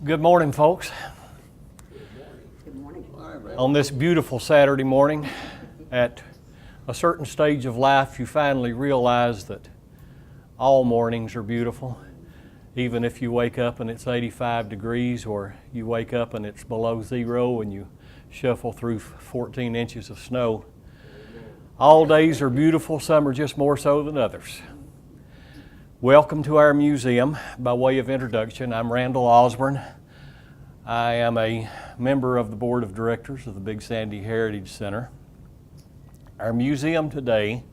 Good morning, folks. Good morning. On this beautiful Saturday morning, at a certain stage of life, you finally realize that all mornings are beautiful, even if you wake up and it's 85 degrees, or you wake up and it's below zero and you shuffle through 14 inches of snow. All days are beautiful, some are just more so than others. Welcome to our museum. By way of introduction, I'm Randall Osborne. I am a member of the board of directors of the Big Sandy Heritage Center. Our museum today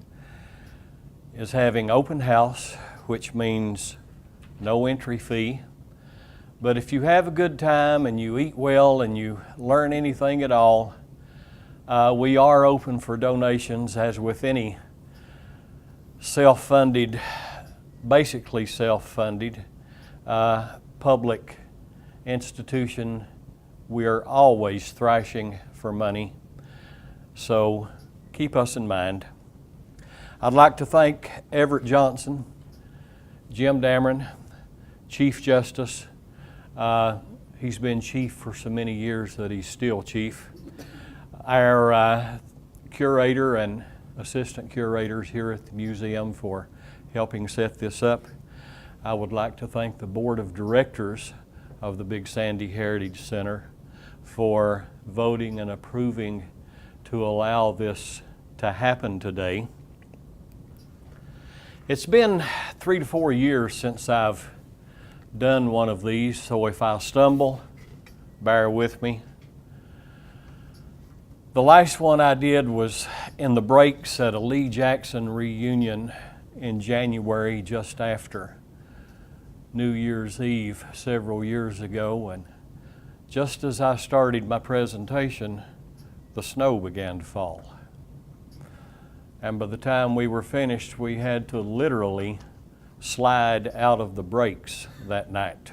is having open house, which means no entry fee. But if you have a good time and you eat well and you learn anything at all, we are open for donations, as with any self-funded, basically self-funded public institution. We are always thrashing for money, so keep us in mind. I'd like to thank Everett Johnson, Jim Dameron, Chief Justice. He's been chief for so many years that he's still chief. Our curator and assistant curators here at the museum for helping set this up. I would like to thank the board of directors of the Big Sandy Heritage Center for voting and approving to allow this to happen today. It's been 3 to 4 years since I've done one of these, so if I stumble, bear with me. The last one I did was in the breaks at a Lee Jackson reunion in January, just after New Year's Eve several years ago, and just as I started my presentation, the snow began to fall. And by the time we were finished, we had to literally slide out of the breaks that night.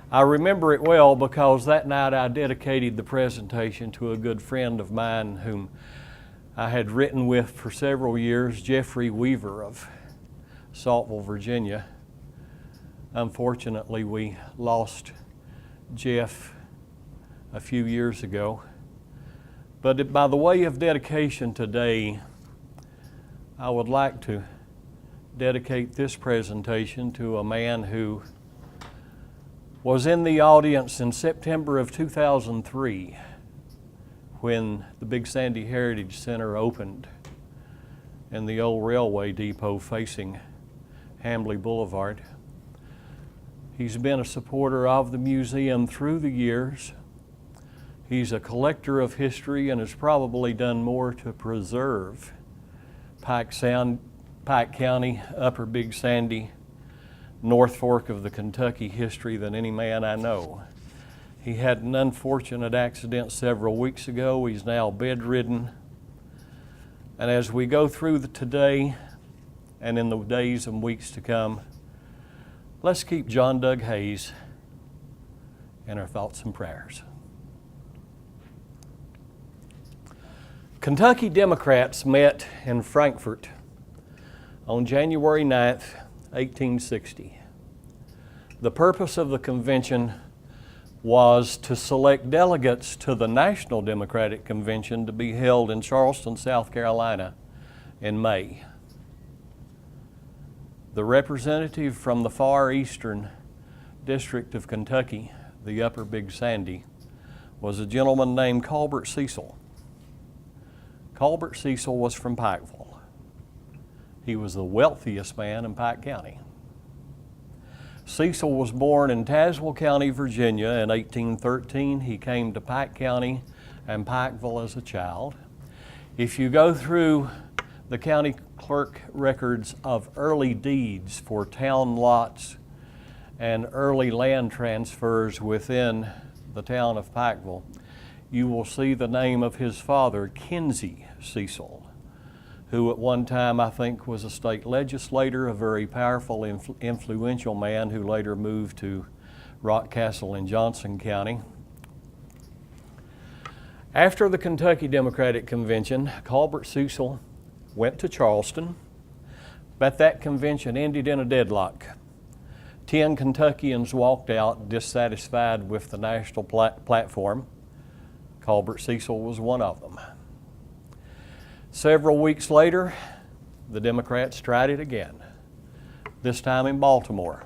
I remember it well because that night I dedicated the presentation to a good friend of mine whom I had written with for several years, Jeffrey Weaver of Saltville, Virginia. Unfortunately, we lost Jeff a few years ago. But by the way of dedication today, I would like to dedicate this presentation to a man who was in the audience in September of 2003 when the Big Sandy Heritage Center opened in the old railway depot facing Hambley Boulevard. He's been a supporter of the museum through the years. He's a collector of history and has probably done more to preserve Pike County, Upper Big Sandy, North Fork of the Kentucky history than any man I know. He had an unfortunate accident several weeks ago. He's now bedridden. And as we go through today and in the days and weeks to come, let's keep John Doug Hayes in our thoughts and prayers. Kentucky Democrats met in Frankfort on January 9th, 1860. The purpose of the convention was to select delegates to the National Democratic Convention to be held in Charleston, South Carolina in May. The representative from the far eastern district of Kentucky, the Upper Big Sandy, was a gentleman named Cecil. Cecil was from Pikeville. He was the wealthiest man in Pike County. Cecil was born in Tazewell County, Virginia in 1813. He came to Pike County and Pikeville as a child. If you go through the county clerk records of early deeds for town lots and early land transfers within the town of Pikeville, you will see the name of his father, Kinsey Cecil, who at one time I think was a state legislator, a very powerful, influential man who later moved to Rockcastle in Johnson County. After the Kentucky Democratic Convention, Cecil went to Charleston, but that convention ended in a deadlock. 10 Kentuckians walked out dissatisfied with the national platform. Colbert Cecil was one of them. Several weeks later, the Democrats tried it again, this time in Baltimore.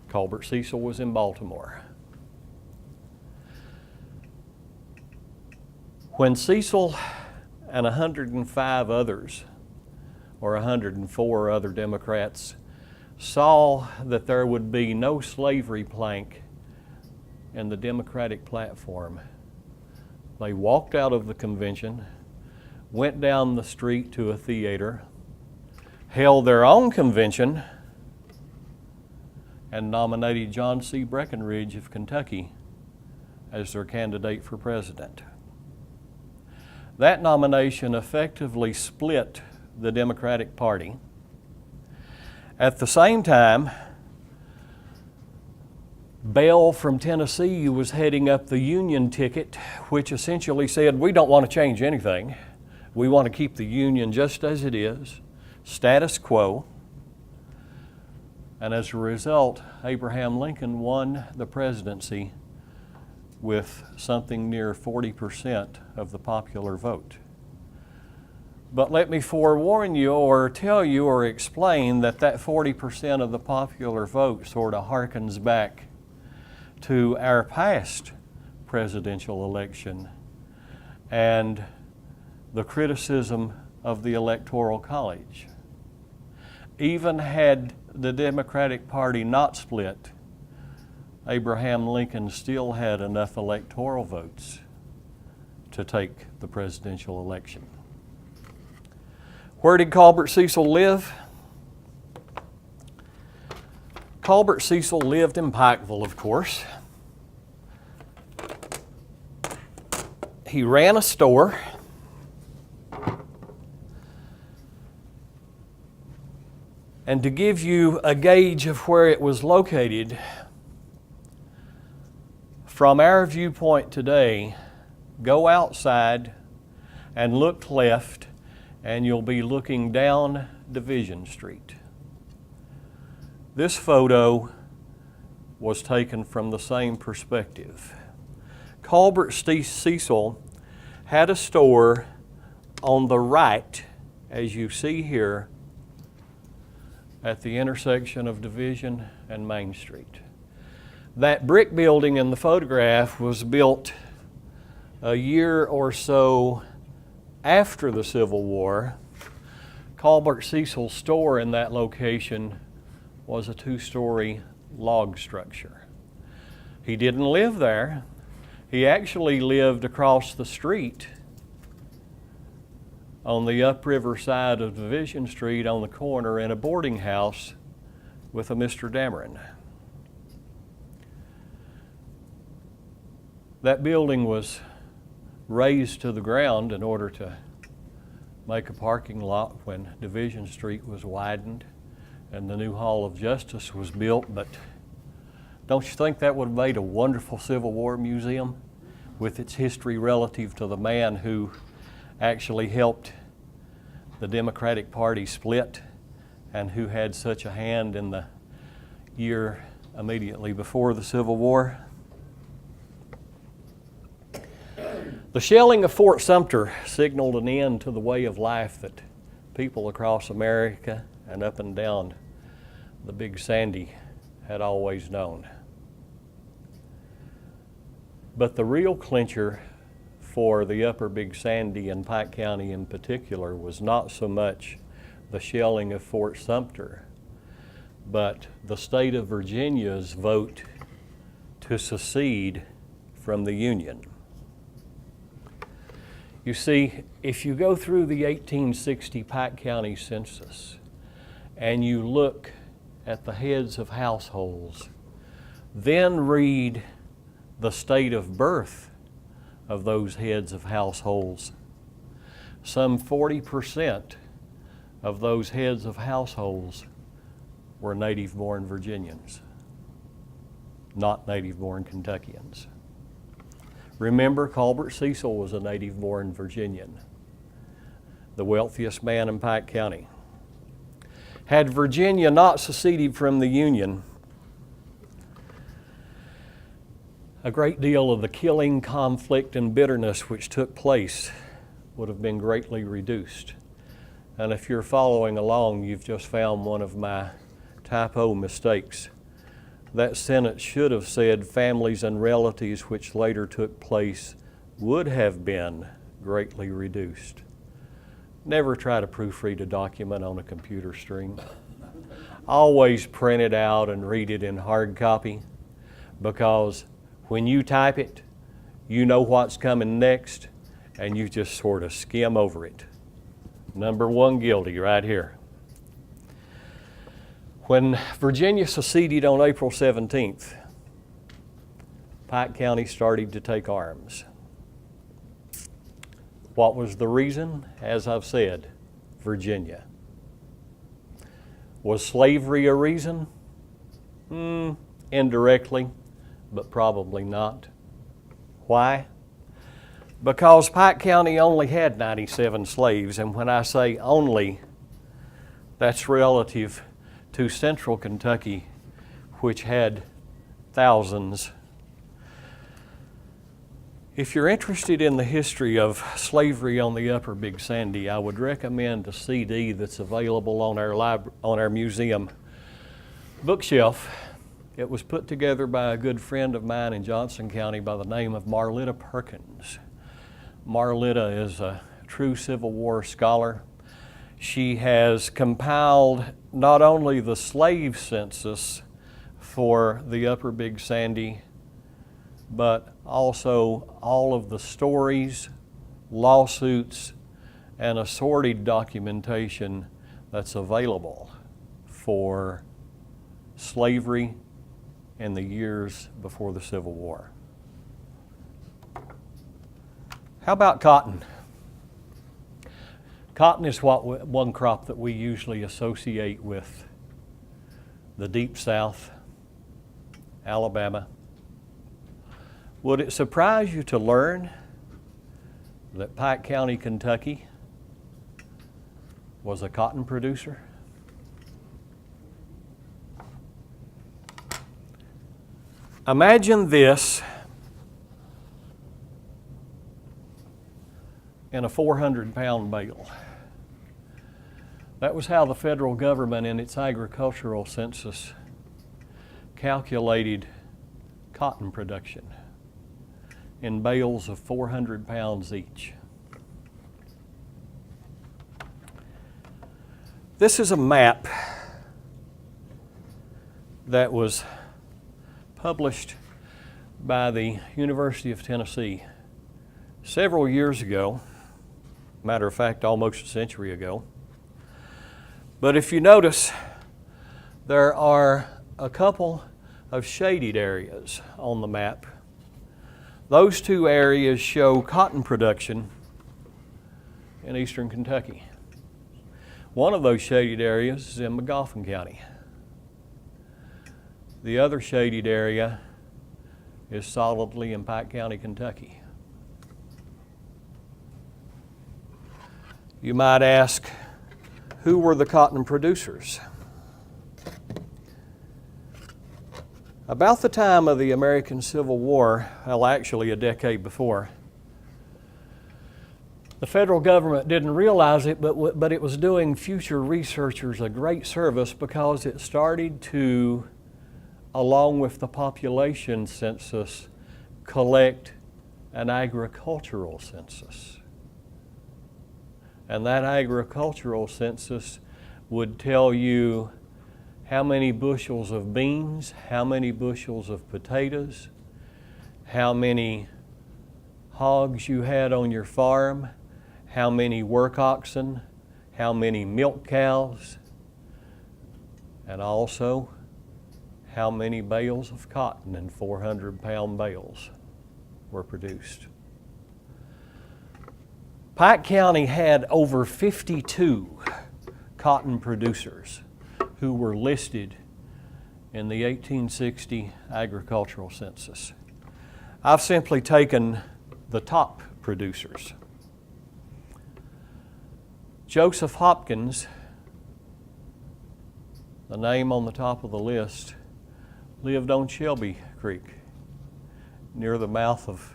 Colbert Cecil was in Baltimore. When Cecil and 105 others, or 104 other Democrats, saw that there would be no slavery plank in the Democratic platform, they walked out of the convention, went down the street to a theater, held their own convention, and nominated John C. Breckinridge of Kentucky as their candidate for president. That nomination effectively split the Democratic Party. At the same time, Bell from Tennessee was heading up the Union ticket, which essentially said, we don't want to change anything. We want to keep the Union just as it is, status quo. And as a result, Abraham Lincoln won the presidency with something near 40% of the popular vote. But let me forewarn you or tell you or explain that 40% of the popular vote sort of harkens back to our past presidential election and the criticism of the Electoral College. Even had the Democratic Party not split, Abraham Lincoln still had enough electoral votes to take the presidential election. Where did Colbert Cecil live? Colbert Cecil lived in Pikeville, of course. He ran a store. And to give you a gauge of where it was located, from our viewpoint today, go outside and look left, and you'll be looking down Division Street. This photo was taken from the same perspective. Colbert Cecil had a store on the right, as you see here, at the intersection of Division and Main Street. That brick building in the photograph was built a year or so after the Civil War. Colbert Cecil's store in that location was a 2-story log structure. He didn't live there. He actually lived across the street on the upriver side of Division Street on the corner in a boarding house with a Mr. Dameron. That building was razed to the ground in order to make a parking lot when Division Street was widened and the new Hall of Justice was built. But don't you think that would have made a wonderful Civil War museum with its history relative to the man who actually helped the Democratic Party split and who had such a hand in the year immediately before the Civil War? The shelling of Fort Sumter signaled an end to the way of life that people across America and up and down the Big Sandy had always known. But the real clincher for the upper Big Sandy and Pike County in particular was not so much the shelling of Fort Sumter, but the state of Virginia's vote to secede from the Union. You see, if you go through the 1860 Pike County census and you look at the heads of households, then read the state of birth of those heads of households, some 40% of those heads of households were native-born Virginians, not native-born Kentuckians. Remember, Colbert Cecil was a native-born Virginian, the wealthiest man in Pike County. Had Virginia not seceded from the Union, a great deal of the killing, conflict, and bitterness which took place would have been greatly reduced. And if you're following along, you've just found one of my typo mistakes. That sentence should have said, families and relatives which later took place would have been greatly reduced. Never try to proofread a document on a computer screen. Always print it out and read it in hard copy, because when you type it, you know what's coming next, and you just sort of skim over it. Number one guilty right here. When Virginia seceded on April 17th, Pike County started to take arms. What was the reason? As I've said, Virginia. Was slavery a reason? Indirectly, but probably not. Why? Because Pike County only had 97 slaves, and when I say only, that's relative to central Kentucky, which had thousands. If you're interested in the history of slavery on the Upper Big Sandy, I would recommend a CD that's available on our museum bookshelf. It was put together by a good friend of mine in Johnson County by the name of Marletta Perkins. Marletta is a true Civil War scholar. She has compiled not only the slave census for the Upper Big Sandy, but also all of the stories, lawsuits, and assorted documentation that's available for slavery in the years before the Civil War. How about cotton? Cotton is one crop that we usually associate with the Deep South, Alabama. Would it surprise you to learn that Pike County, Kentucky was a cotton producer? Imagine this in a 400-pound bale. That was how the federal government in its agricultural census calculated cotton production, in bales of 400 pounds each. This is a map that was published by the University of Tennessee several years ago, matter of fact, almost a century ago. But if you notice, there are a couple of shaded areas on the map. Those two areas show cotton production in eastern Kentucky. One of those shaded areas is in McGoffin County. The other shaded area is solidly in Pike County, Kentucky. You might ask, who were the cotton producers? About the time of the American Civil War, well, actually a decade before, the federal government didn't realize it, but it was doing future researchers a great service, because it started to, along with the population census, collect an agricultural census. And that agricultural census would tell you how many bushels of beans, how many bushels of potatoes, how many hogs you had on your farm, how many work oxen, how many milk cows, and also how many bales of cotton in 400-pound bales were produced. Pike County had over 52 cotton producers who were listed in the 1860 agricultural census. I've simply taken the top producers. Joseph Hopkins, the name on the top of the list, lived on Shelby Creek. near the mouth of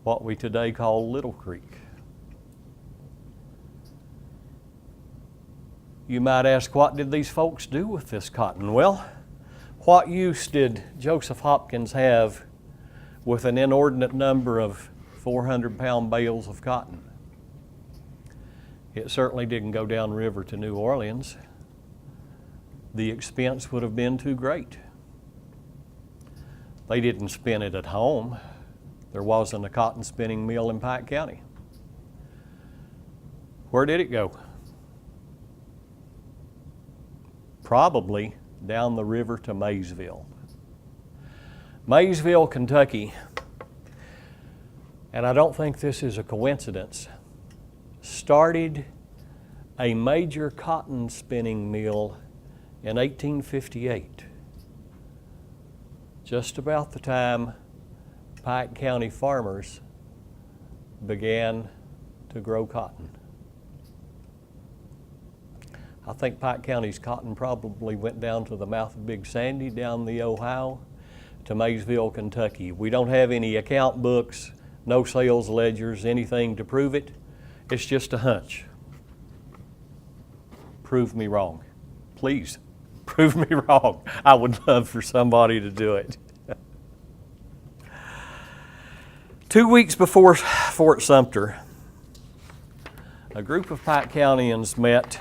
what we today call Little Creek. You might ask, what did these folks do with this cotton? Well, what use did Joseph Hopkins have with an inordinate number of 400-pound bales of cotton? It certainly didn't go downriver to New Orleans. The expense would have been too great. They didn't spin it at home. There wasn't a cotton spinning mill in Pike County. Where did it go? Probably down the river to Maysville. Maysville, Kentucky, and I don't think this is a coincidence, started a major cotton spinning mill in 1858, just about the time Pike County farmers began to grow cotton. I think Pike County's cotton probably went down to the mouth of Big Sandy, down the Ohio, to Maysville, Kentucky. We don't have any account books, no sales ledgers, anything to prove it. It's just a hunch. Prove me wrong. Please, prove me wrong. I would love for somebody to do it. 2 weeks before Fort Sumter, a group of Pike Countyans met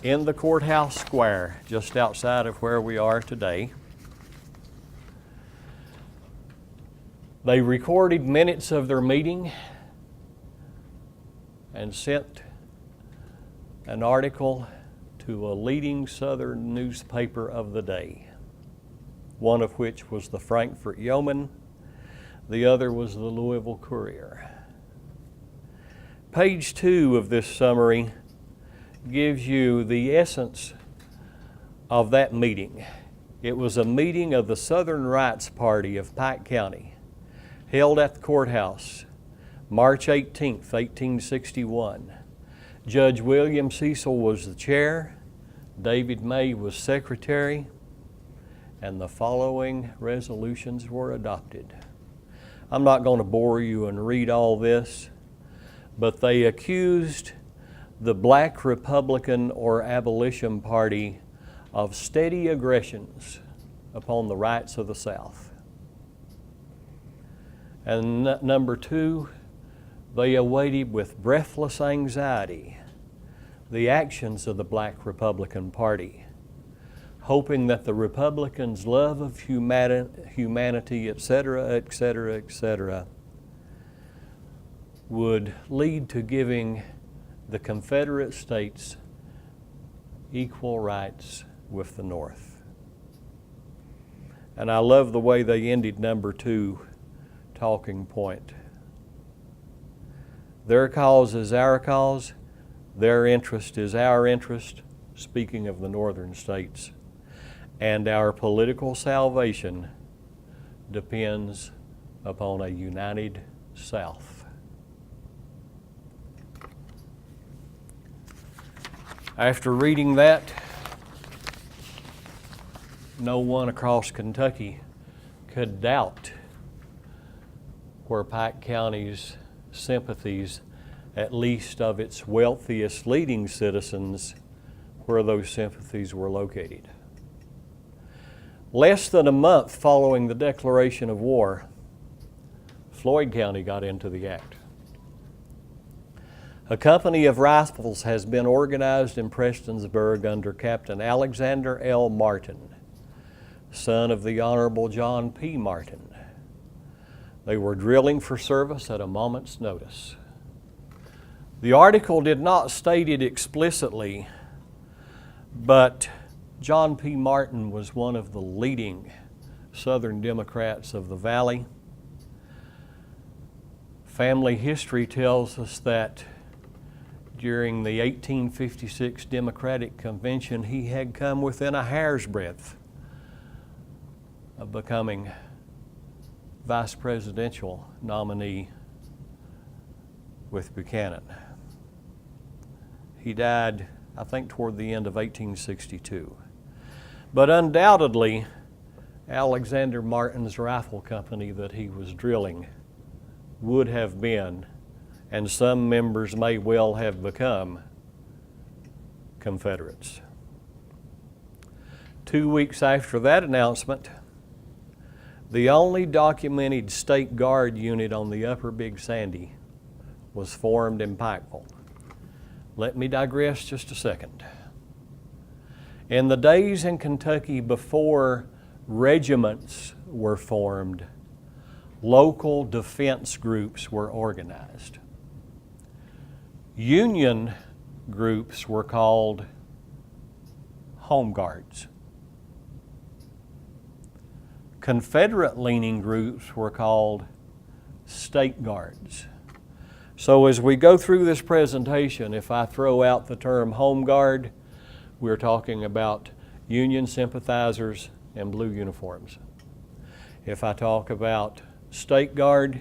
in the courthouse square just outside of where we are today. They recorded minutes of their meeting and sent an article to a leading Southern newspaper of the day, one of which was the Frankfort Yeoman, the other was the Louisville Courier. Page 2 of this summary gives you the essence of that meeting. It was a meeting of the Southern Rights Party of Pike County, held at the courthouse, March 18th, 1861. Judge William Cecil was the chair, David May was secretary, and the following resolutions were adopted. I'm not going to bore you and read all this, but they accused the Black Republican or Abolition Party of steady aggressions upon the rights of the South. And number 2, they awaited with breathless anxiety the actions of the Black Republican Party, hoping that the Republicans' love of humanity, etc., etc., etc., would lead to giving the Confederate States equal rights with the North. And I love the way they ended number 2 talking point. Their cause is our cause, their interest is our interest, speaking of the northern states, and our political salvation depends upon a united South. After reading that, no one across Kentucky could doubt where Pike County's sympathies, at least of its wealthiest leading citizens, where those sympathies were located. Less than a month following the declaration of war, Floyd County got into the act. A company of rifles has been organized in Prestonsburg under Captain Alexander L. Martin, son of the Honorable John P. Martin. They were drilling for service at a moment's notice. The article did not state it explicitly, but John P. Martin was one of the leading Southern Democrats of the Valley. Family history tells us that during the 1856 Democratic Convention, he had come within a hair's breadth of becoming vice presidential nominee with Buchanan. He died, I think, toward the end of 1862. But undoubtedly, Alexander Martin's rifle company that he was drilling would have been, and some members may well have become, Confederates. 2 weeks after that announcement, the only documented State Guard unit on the Upper Big Sandy was formed in Pikeville. Let me digress just a second. In the days in Kentucky before regiments were formed, local defense groups were organized. Union groups were called Home Guards. Confederate-leaning groups were called State Guards. So as we go through this presentation, if I throw out the term Home Guard, we're talking about Union sympathizers in blue uniforms. If I talk about State Guard,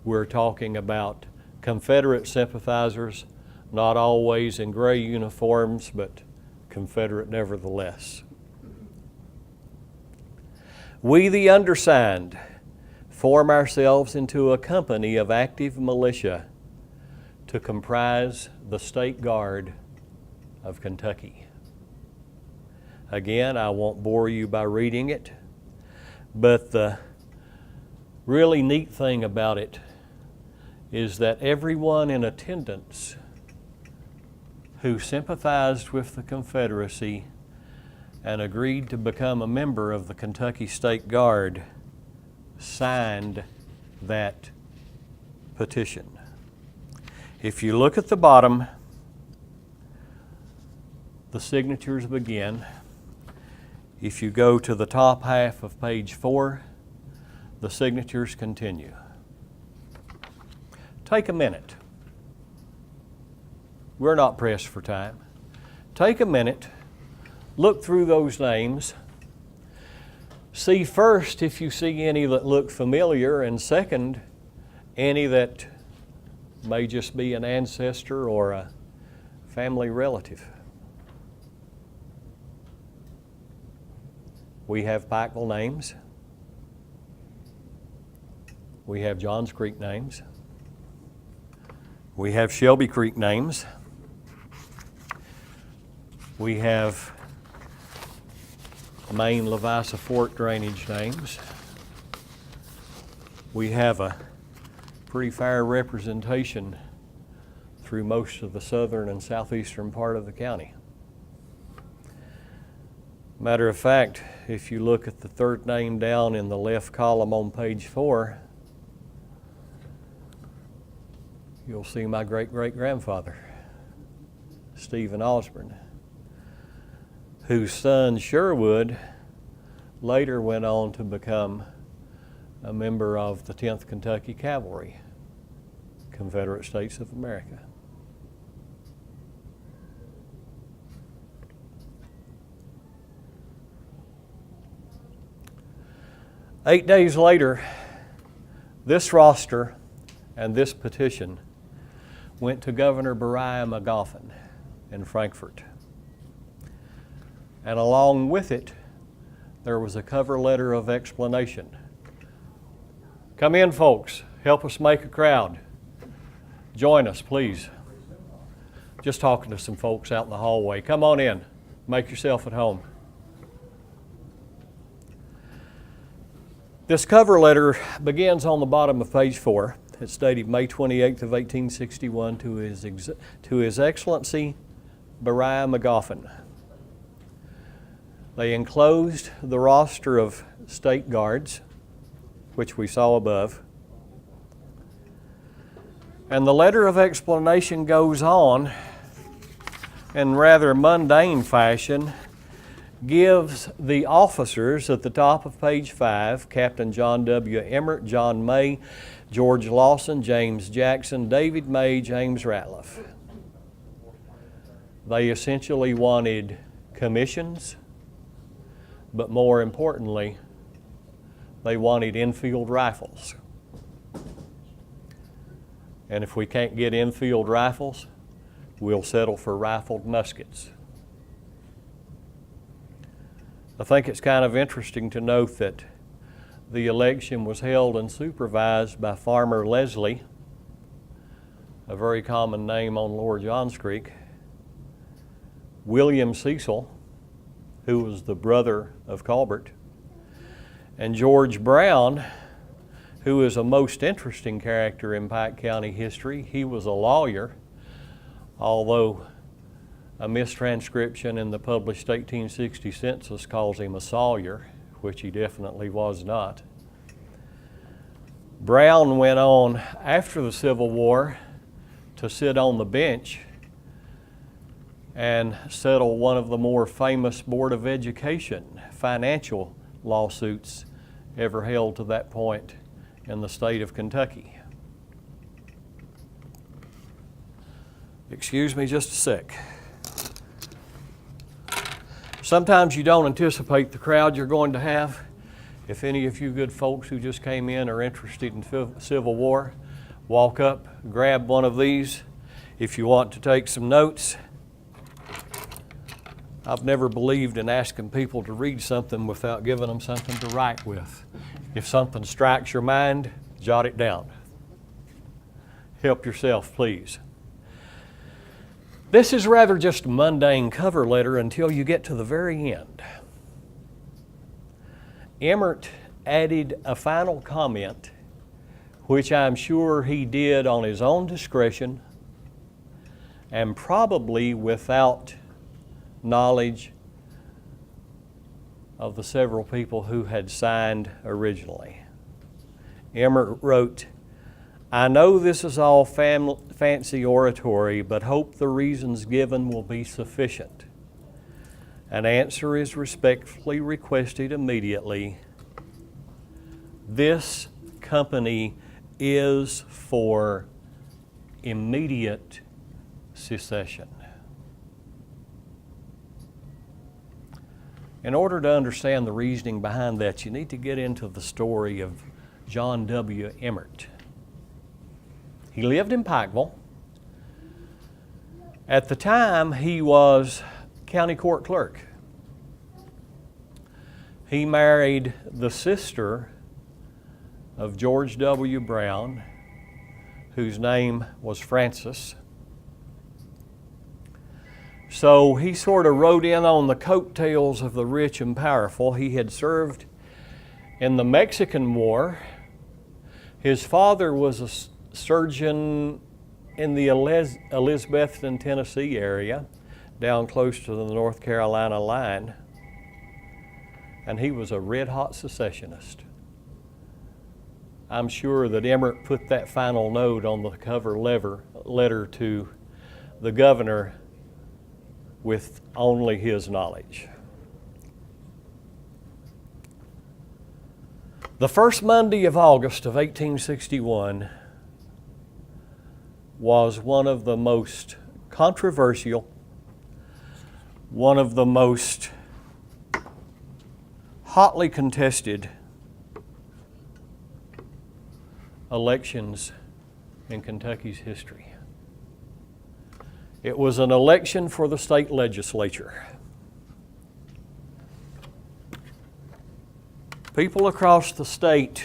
we're talking about Confederate sympathizers, not always in gray uniforms, but Confederate nevertheless. We, the undersigned, form ourselves into a company of active militia to comprise the State Guard of Kentucky. Again, I won't bore you by reading it, but the really neat thing about it is that everyone in attendance who sympathized with the Confederacy and agreed to become a member of the Kentucky State Guard signed that petition. If you look at the bottom, the signatures begin. If you go to the top half of page 4, the signatures continue. Take a minute. We're not pressed for time. Take a minute, look through those names, see first if you see any that look familiar, and second, any that may just be an ancestor or a family relative. We have Pikeville names. We have Johns Creek names. We have Shelby Creek names. We have Main Levisa Fort drainage names. We have a pretty fair representation through most of the southern and southeastern part of the county. Matter of fact, if you look at the third name down in the left column on page 4, you'll see my great-great-grandfather, Stephen Osborne, whose son Sherwood later went on to become a member of the 10th Kentucky Cavalry, Confederate States of America. Eight days later, this roster and this petition went to Governor Beriah Magoffin in Frankfort. And along with it, there was a cover letter of explanation. Come in, folks. Help us make a crowd. Join us, please. Just talking to some folks out in the hallway. Come on in. Make yourself at home. This cover letter begins on the bottom of page 4. It's dated May 28th of 1861 to His Excellency Beriah Magoffin. They enclosed the roster of state guards, which we saw above. And the letter of explanation goes on in rather mundane fashion, gives the officers at the top of page 5, Captain John W. Emmert, John May, George Lawson, James Jackson, David May, James Ratliff. They essentially wanted commissions, but more importantly, they wanted infield rifles. And if we can't get infield rifles, we'll settle for rifled muskets. I think it's kind of interesting to note that the election was held and supervised by Farmer Leslie, a very common name on Lower Johns Creek, William Cecil, who was the brother of Colbert, and George Brown, who is a most interesting character in Pike County history. He was a lawyer, although a mistranscription in the published 1860 census calls him a Sawyer, which he definitely was not. Brown went on after the Civil War to sit on the bench and settle one of the more famous Board of Education financial lawsuits ever held to that point in the state of Kentucky. Excuse me just a sec. Sometimes you don't anticipate the crowd you're going to have. If any of you good folks who just came in are interested in Civil War, walk up, grab one of these. If you want to take some notes, I've never believed in asking people to read something without giving them something to write with. If something strikes your mind, jot it down. Help yourself, please. This is rather just a mundane cover letter until you get to the very end. Emmert added a final comment, which I'm sure he did on his own discretion and probably without knowledge of the several people who had signed originally. Emmert wrote, "I know this is all fancy oratory, but hope the reasons given will be sufficient. An answer is respectfully requested immediately. This company is for immediate secession." In order to understand the reasoning behind that, you need to get into the story of John W. Emmert. He lived in Pikeville. At the time, he was county court clerk. He married the sister of George W. Brown, whose name was Frances. So he sort of rode in on the coattails of the rich and powerful. He had served in the Mexican War. His father was a surgeon in the Elizabethton, Tennessee area, down close to the North Carolina line, and he was a red-hot secessionist. I'm sure that Emmert put that final note on the cover letter to the governor with only his knowledge. The first Monday of August of 1861 was one of the most controversial, one of the most hotly contested elections in Kentucky's history. It was an election for the state legislature. People across the state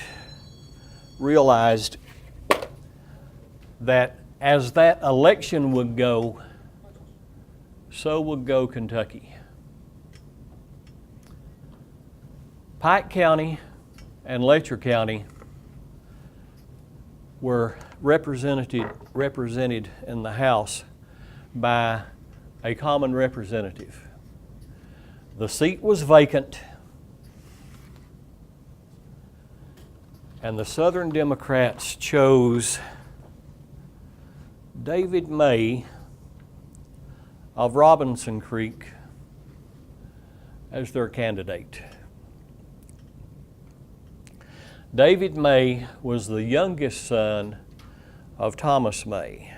realized that as that election would go, so would go Kentucky. Pike County and Letcher County were represented in the House by a common representative. The seat was vacant, and the Southern Democrats chose David May of Robinson Creek as their candidate. David May was the youngest son of Thomas May,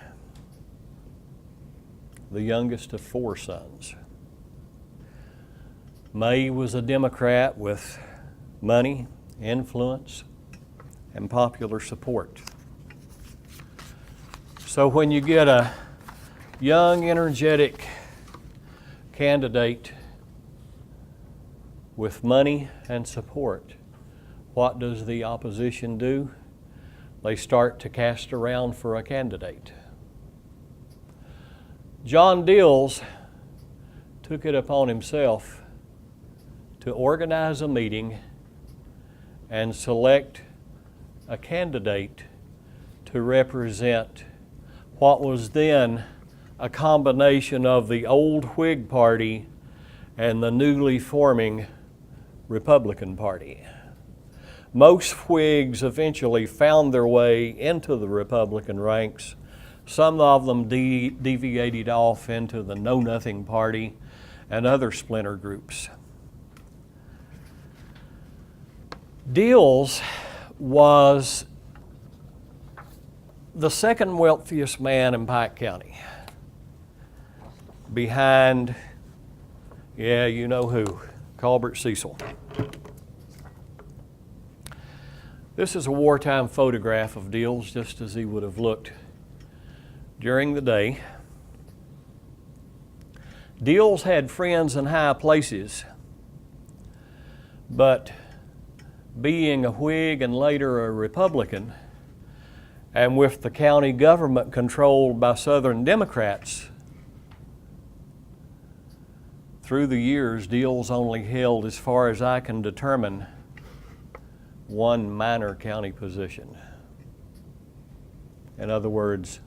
the youngest of 4 sons. May was a Democrat with money, influence, and popular support. So when you get a young, energetic candidate with money and support, what does the opposition do? They start to cast around for a candidate. John Dils took it upon himself to organize a meeting and select a candidate to represent what was then a combination of the old Whig Party and the newly forming Republican Party. Most Whigs eventually found their way into the Republican ranks. Some of them deviated off into the Know-Nothing Party and other splinter groups. Dils was the second wealthiest man in Pike County, behind, yeah, you know who, Colbert Cecil. This is a wartime photograph of Dils, just as he would have looked during the day. Dils had friends in high places, but being a Whig and later a Republican, and with the county government controlled by Southern Democrats, through the years, Dils only held, as far as I can determine, one minor county position. In other words,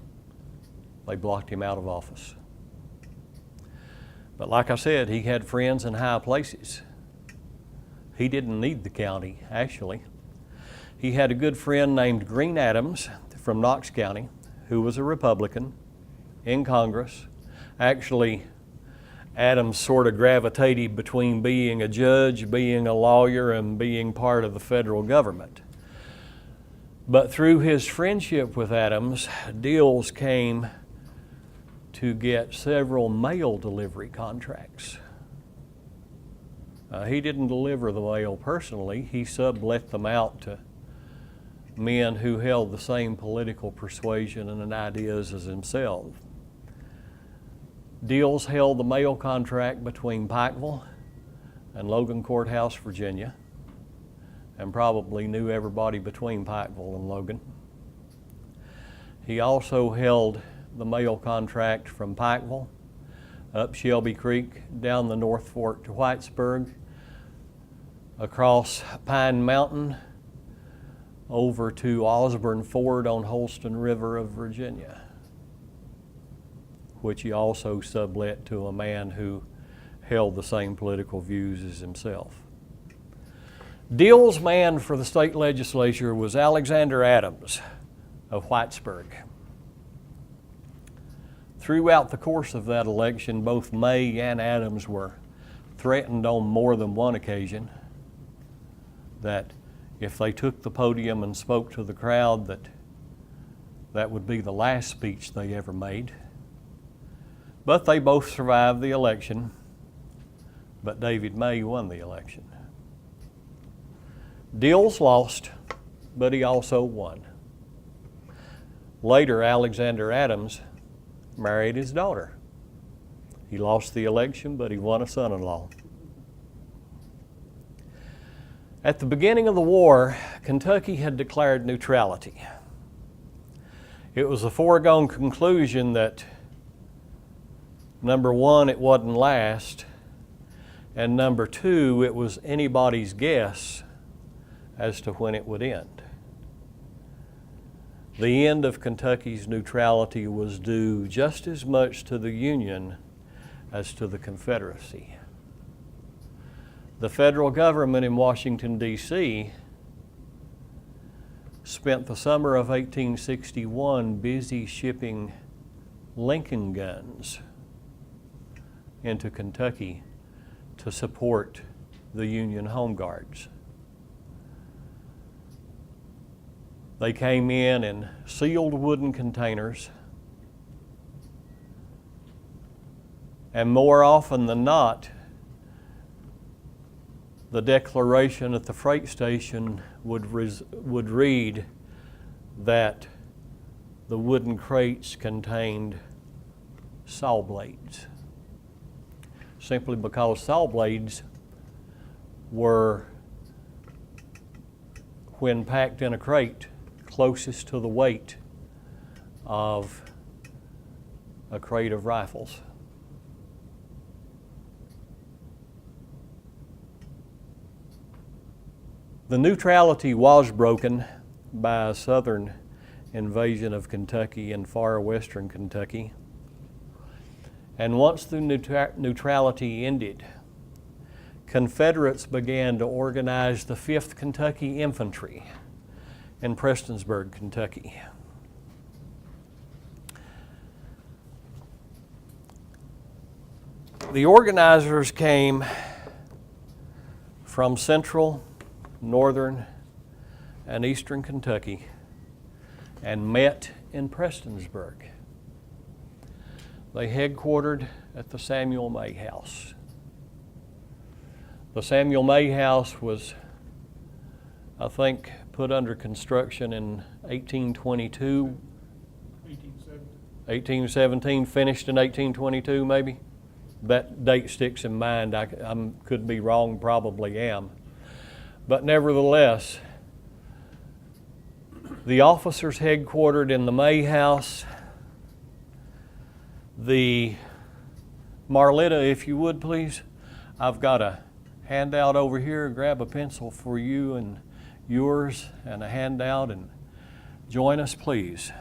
they blocked him out of office. But like I said, he had friends in high places. He didn't need the county, actually. He had a good friend named Green Adams from Knox County, who was a Republican in Congress. Actually, Adams sort of gravitated between being a judge, being a lawyer, and being part of the federal government. But through his friendship with Adams, Dils came to get several mail delivery contracts. He didn't deliver the mail personally. He sublet them out to men who held the same political persuasion and ideas as himself. Dils held the mail contract between Pikeville and Logan Courthouse, Virginia, and probably knew everybody between Pikeville and Logan. He also held the mail contract from Pikeville up Shelby Creek, down the North Fork to Whitesburg, across Pine Mountain, over to Osborne Ford on Holston River of Virginia, which he also sublet to a man who held the same political views as himself. Dils' man for the state legislature was Alexander Adams of Whitesburg. Throughout the course of that election, both May and Adams were threatened on more than one occasion that if they took the podium and spoke to the crowd, that would be the last speech they ever made. But they both survived the election, but David May won the election. Dils lost, but he also won. Later, Alexander Adams married his daughter. He lost the election, but he won a son-in-law. At the beginning of the war, Kentucky had declared neutrality. It was a foregone conclusion that, number one, it wouldn't last, and number two, it was anybody's guess as to when it would end. The end of Kentucky's neutrality was due just as much to the Union as to the Confederacy. The federal government in Washington, D.C. spent the summer of 1861 busy shipping Lincoln guns into Kentucky to support the Union Home Guards. They came in sealed wooden containers, and more often than not, the declaration at the freight station would read that the wooden crates contained saw blades, simply because saw blades were, when packed in a crate, closest to the weight of a crate of rifles. The neutrality was broken by a southern invasion of Kentucky and far western Kentucky. And once the neutrality ended, Confederates began to organize the 5th Kentucky Infantry in Prestonsburg, Kentucky. The organizers came from central, northern, and eastern Kentucky and met in Prestonsburg. They headquartered at the Samuel May House. The Samuel May House was, I think, put under construction in 1822. 1817, finished in 1822 maybe? That date sticks in mind. I could be wrong, probably am. But nevertheless, the officers headquartered in the May House. The Marletta, if you would please. I've got a handout over here. Grab a pencil for you and yours and a handout and join us, please.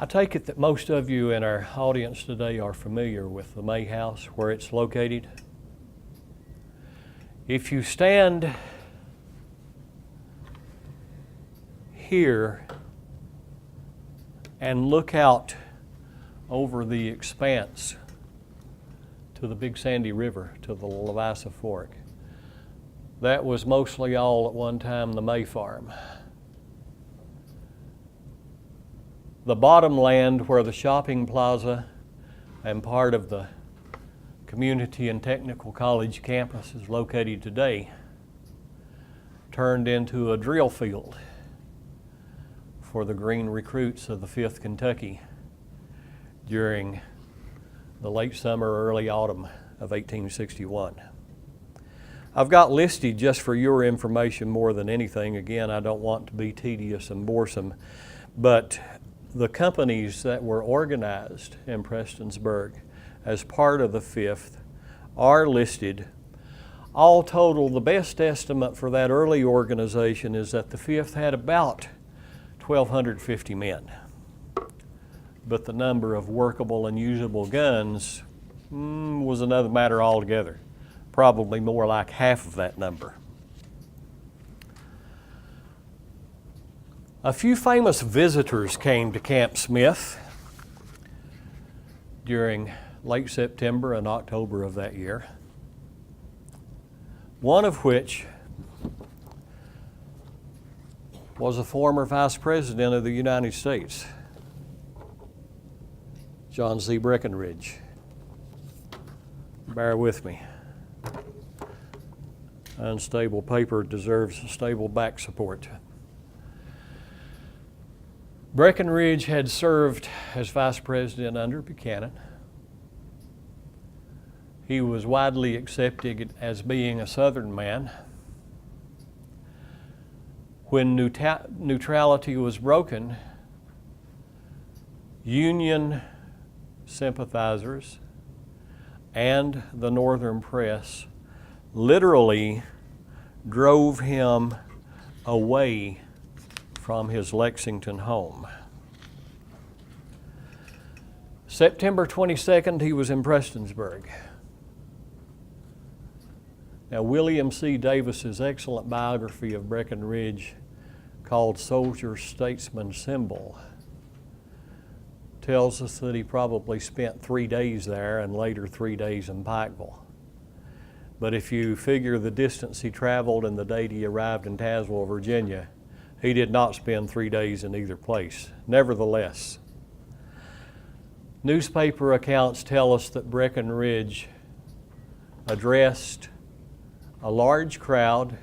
I take it that most of you in our audience today are familiar with the May House, where it's located. If you stand here and look out over the expanse to the Big Sandy River, to the Levice Fork, that was mostly all at one time the May Farm. The bottom land where the shopping plaza and part of the Community and Technical College campus is located today turned into a drill field for the green recruits of the 5th Kentucky during the late summer, early autumn of 1861. I've got listed, just for your information more than anything, again, I don't want to be tedious and boresome, but the companies that were organized in Prestonsburg as part of the 5th are listed. All total, the best estimate for that early organization is that the 5th had about 1,250 men. But the number of workable and usable guns was another matter altogether. Probably more like half of that number. A few famous visitors came to Camp Smith during late September and October of that year, one of which was a former Vice President of the United States, John C. Breckinridge. Bear with me. Unstable paper deserves stable back support. Breckinridge had served as Vice President under Buchanan. He was widely accepted as being a Southern man. When neutrality was broken, Union sympathizers and the Northern press literally drove him away from his Lexington home. September 22nd, he was in Prestonsburg. Now, William C. Davis's excellent biography of Breckinridge, called Soldier, Statesman, Symbol, tells us that he probably spent 3 days there and later 3 days in Pikeville. But if you figure the distance he traveled and the date he arrived in Tazewell, Virginia, he did not spend 3 days in either place. Nevertheless, newspaper accounts tell us that Breckinridge addressed a large crowd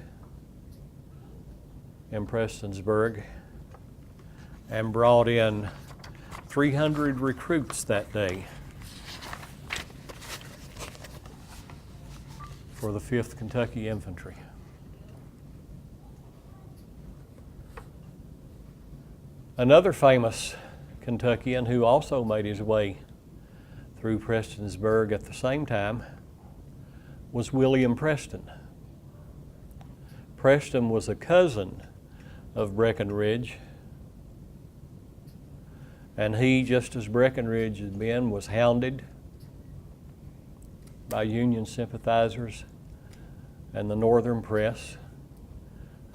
in Prestonsburg and brought in 300 recruits that day for the 5th Kentucky Infantry. Another famous Kentuckian who also made his way through Prestonsburg at the same time was William Preston. Preston was a cousin of Breckinridge, and he, just as Breckinridge had been, was hounded by Union sympathizers and the Northern press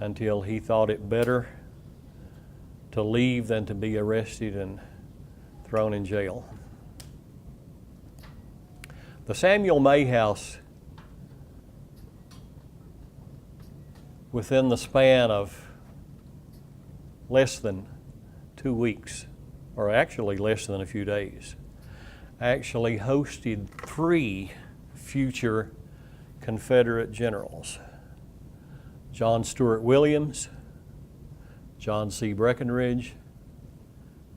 until he thought it better to leave than to be arrested and thrown in jail. The Samuel May House, within the span of less than 2 weeks, or actually less than a few days, actually hosted 3 future Confederate generals: John Stuart Williams, John C. Breckinridge,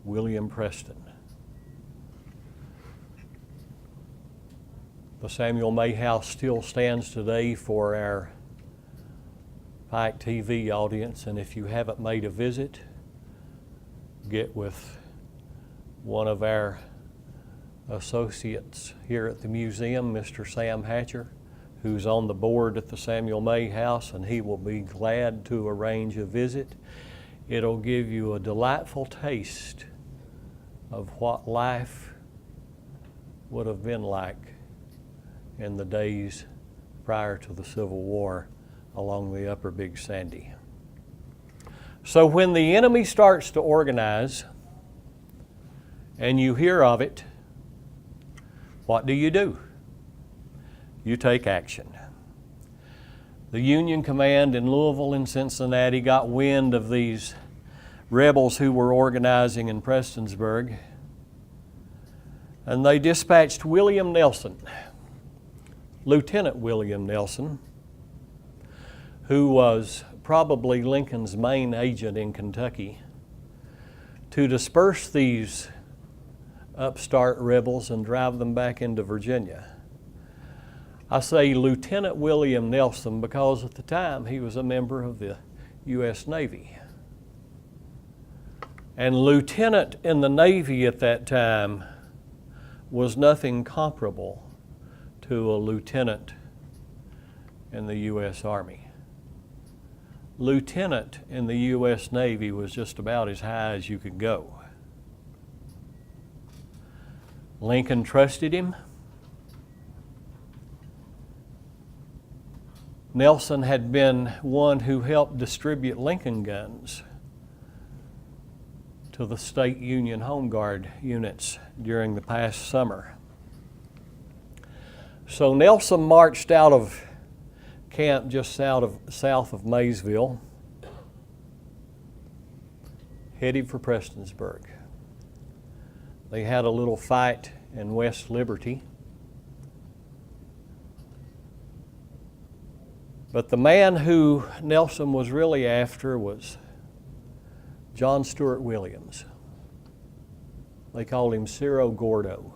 William Preston. The Samuel May House still stands today for our Pike TV audience, and if you haven't made a visit, get with one of our associates here at the museum, Mr. Sam Hatcher, who's on the board at the Samuel May House, and he will be glad to arrange a visit. It'll give you a delightful taste of what life would have been like in the days prior to the Civil War along the Upper Big Sandy. So when the enemy starts to organize and you hear of it, what do? You take action. The Union command in Louisville and Cincinnati got wind of these rebels who were organizing in Prestonsburg, and they dispatched William Nelson, Lieutenant William Nelson, who was probably Lincoln's main agent in Kentucky, to disperse these upstart rebels and drive them back into Virginia. I say Lieutenant William Nelson because at the time he was a member of the U.S. Navy. And lieutenant in the Navy at that time was nothing comparable to a lieutenant in the U.S. Army. Lieutenant in the U.S. Navy was just about as high as you could go. Lincoln trusted him. Nelson had been one who helped distribute Lincoln guns to the state Union Home Guard units during the past summer. So Nelson marched out of camp just south of Maysville, headed for Prestonsburg. They had a little fight in West Liberty. But the man who Nelson was really after was John Stuart Williams. They called him Cerro Gordo.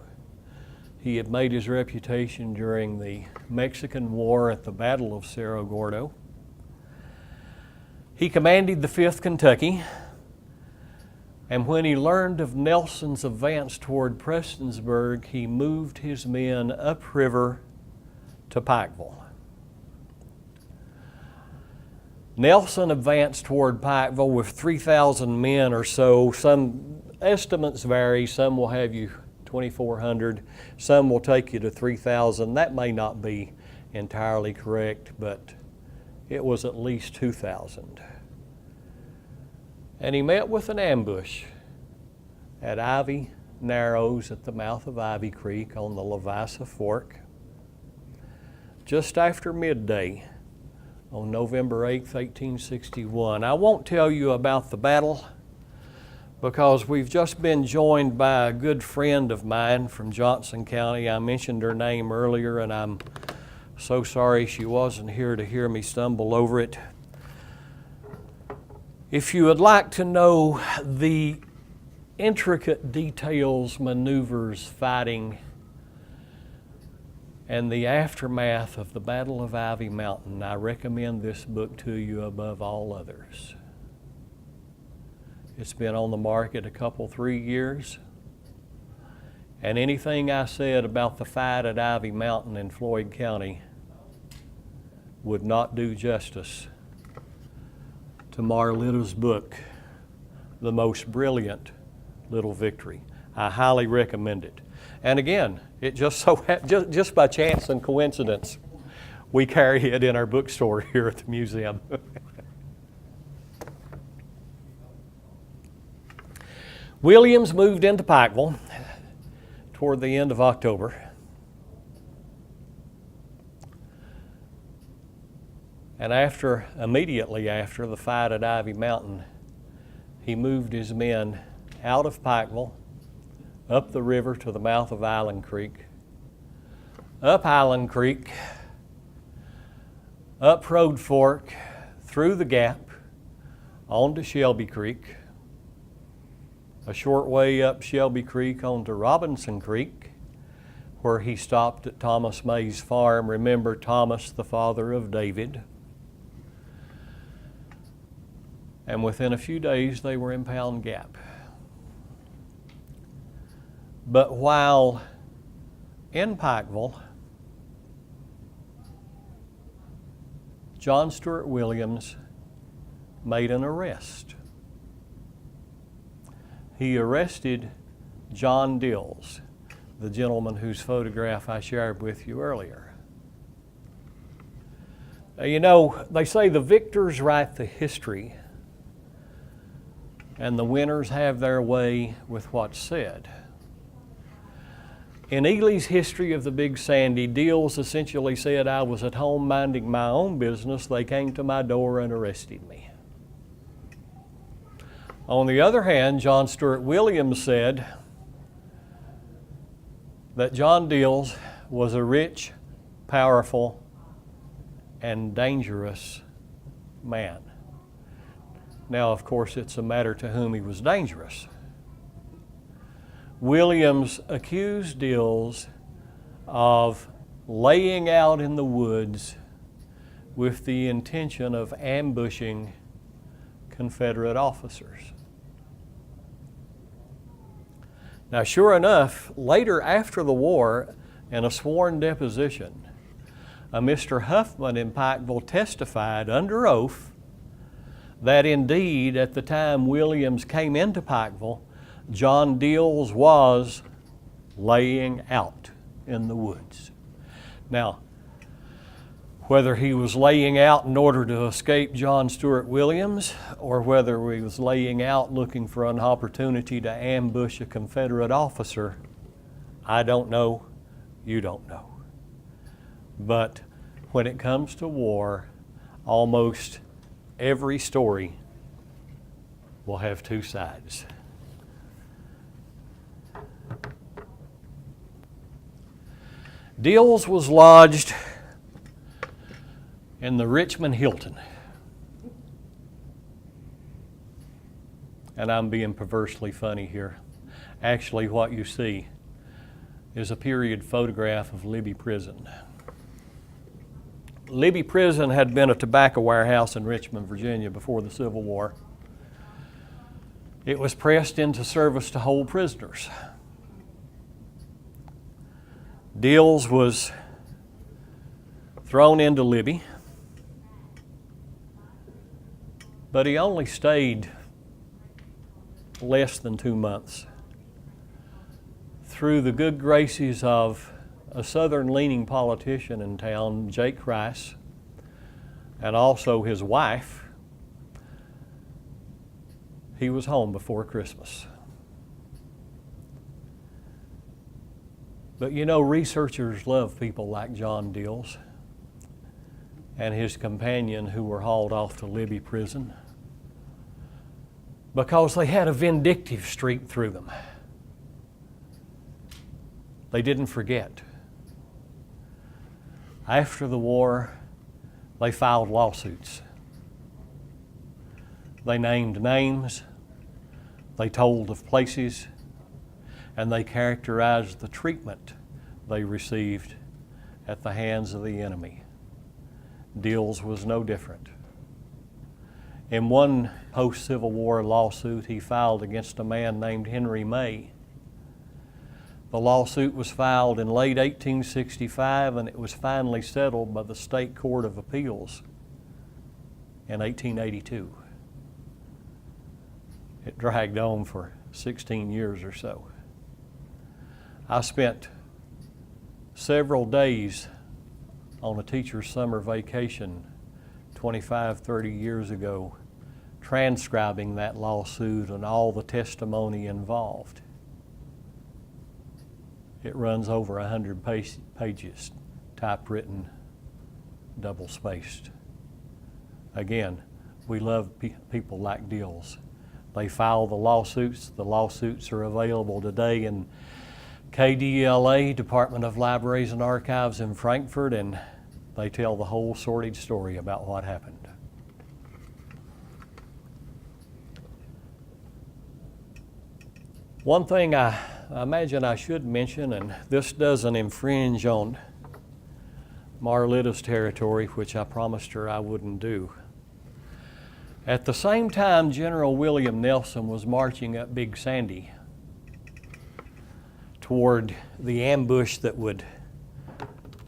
He had made his reputation during the Mexican War at the Battle of Cerro Gordo. He commanded the 5th Kentucky, and when he learned of Nelson's advance toward Prestonsburg, he moved his men upriver to Pikeville. Nelson advanced toward Pikeville with 3,000 men or so. Some estimates vary. Some will have you 2,400. Some will take you to 3,000. That may not be entirely correct, but it was at least 2,000. And he met with an ambush at Ivy Narrows at the mouth of Ivy Creek on the Lavassa Fork just after midday on November 8th, 1861. I won't tell you about the battle because we've just been joined by a good friend of mine from Johnson County. I mentioned her name earlier, and I'm so sorry she wasn't here to hear me stumble over it. If you would like to know the intricate details, maneuvers, fighting, and the aftermath of the Battle of Ivy Mountain, I recommend this book to you above all others. It's been on the market a couple, 3 years. And anything I said about the fight at Ivy Mountain in Floyd County would not do justice to Marlitta's book, The Most Brilliant Little Victory. I highly recommend it. And again, it just just by chance and coincidence, we carry it in our bookstore here at the museum. Williams moved into Pikeville toward the end of October. And immediately after the fight at Ivy Mountain, he moved his men out of Pikeville, up the river to the mouth of Island Creek, up Island Creek, up Road Fork, through the Gap, onto Shelby Creek, a short way up Shelby Creek onto Robinson Creek, where he stopped at Thomas May's farm. Remember Thomas, the father of David. And within a few days, they were in Pound Gap. But while in Pikeville, John Stuart Williams made an arrest. He arrested John Dils, the gentleman whose photograph I shared with you earlier. You know, they say the victors write the history and the winners have their way with what's said. In Ely's History of the Big Sandy, Dils essentially said, I was at home minding my own business. They came to my door and arrested me. On the other hand, John Stuart Williams said that John Dils was a rich, powerful, and dangerous man. Now, of course, it's a matter to whom he was dangerous. Williams accused Dils of laying out in the woods with the intention of ambushing Confederate officers. Now, sure enough, later after the war, in a sworn deposition, a Mr. Huffman in Pikeville testified under oath that indeed, at the time Williams came into Pikeville, John Dils was laying out in the woods. Now, whether he was laying out in order to escape John Stuart Williams, or whether he was laying out looking for an opportunity to ambush a Confederate officer, I don't know, you don't know. But when it comes to war, almost every story will have two sides. Dils was lodged in the Richmond Hilton. And I'm being perversely funny here. Actually, what you see is a period photograph of Libby Prison. Libby Prison had been a tobacco warehouse in Richmond, Virginia before the Civil War. It was pressed into service to hold prisoners. Dils was thrown into Libby, but he only stayed less than 2 months. Through the good graces of a southern-leaning politician in town, Jake Rice, and also his wife, he was home before Christmas. But you know, researchers love people like John Dils and his companion who were hauled off to Libby Prison because they had a vindictive streak through them. They didn't forget. After the war, they filed lawsuits. They named names, they told of places, and they characterized the treatment they received at the hands of the enemy. Dils was no different. In one post-Civil War lawsuit he filed against a man named Henry May, the lawsuit was filed in late 1865 and it was finally settled by the State Court of Appeals in 1882. It dragged on for 16 years or so. I spent several days on a teacher's summer vacation 25, 30 years ago transcribing that lawsuit and all the testimony involved. It runs over 100 pages, typewritten, double-spaced. Again, we love people like Dils. They file the lawsuits. The lawsuits are available today in KDLA, Department of Libraries and Archives in Frankfurt, and they tell the whole sordid story about what happened. One thing I imagine I should mention, and this doesn't infringe on Marlita's territory, which I promised her I wouldn't do. At the same time General William Nelson was marching up Big Sandy toward the ambush that would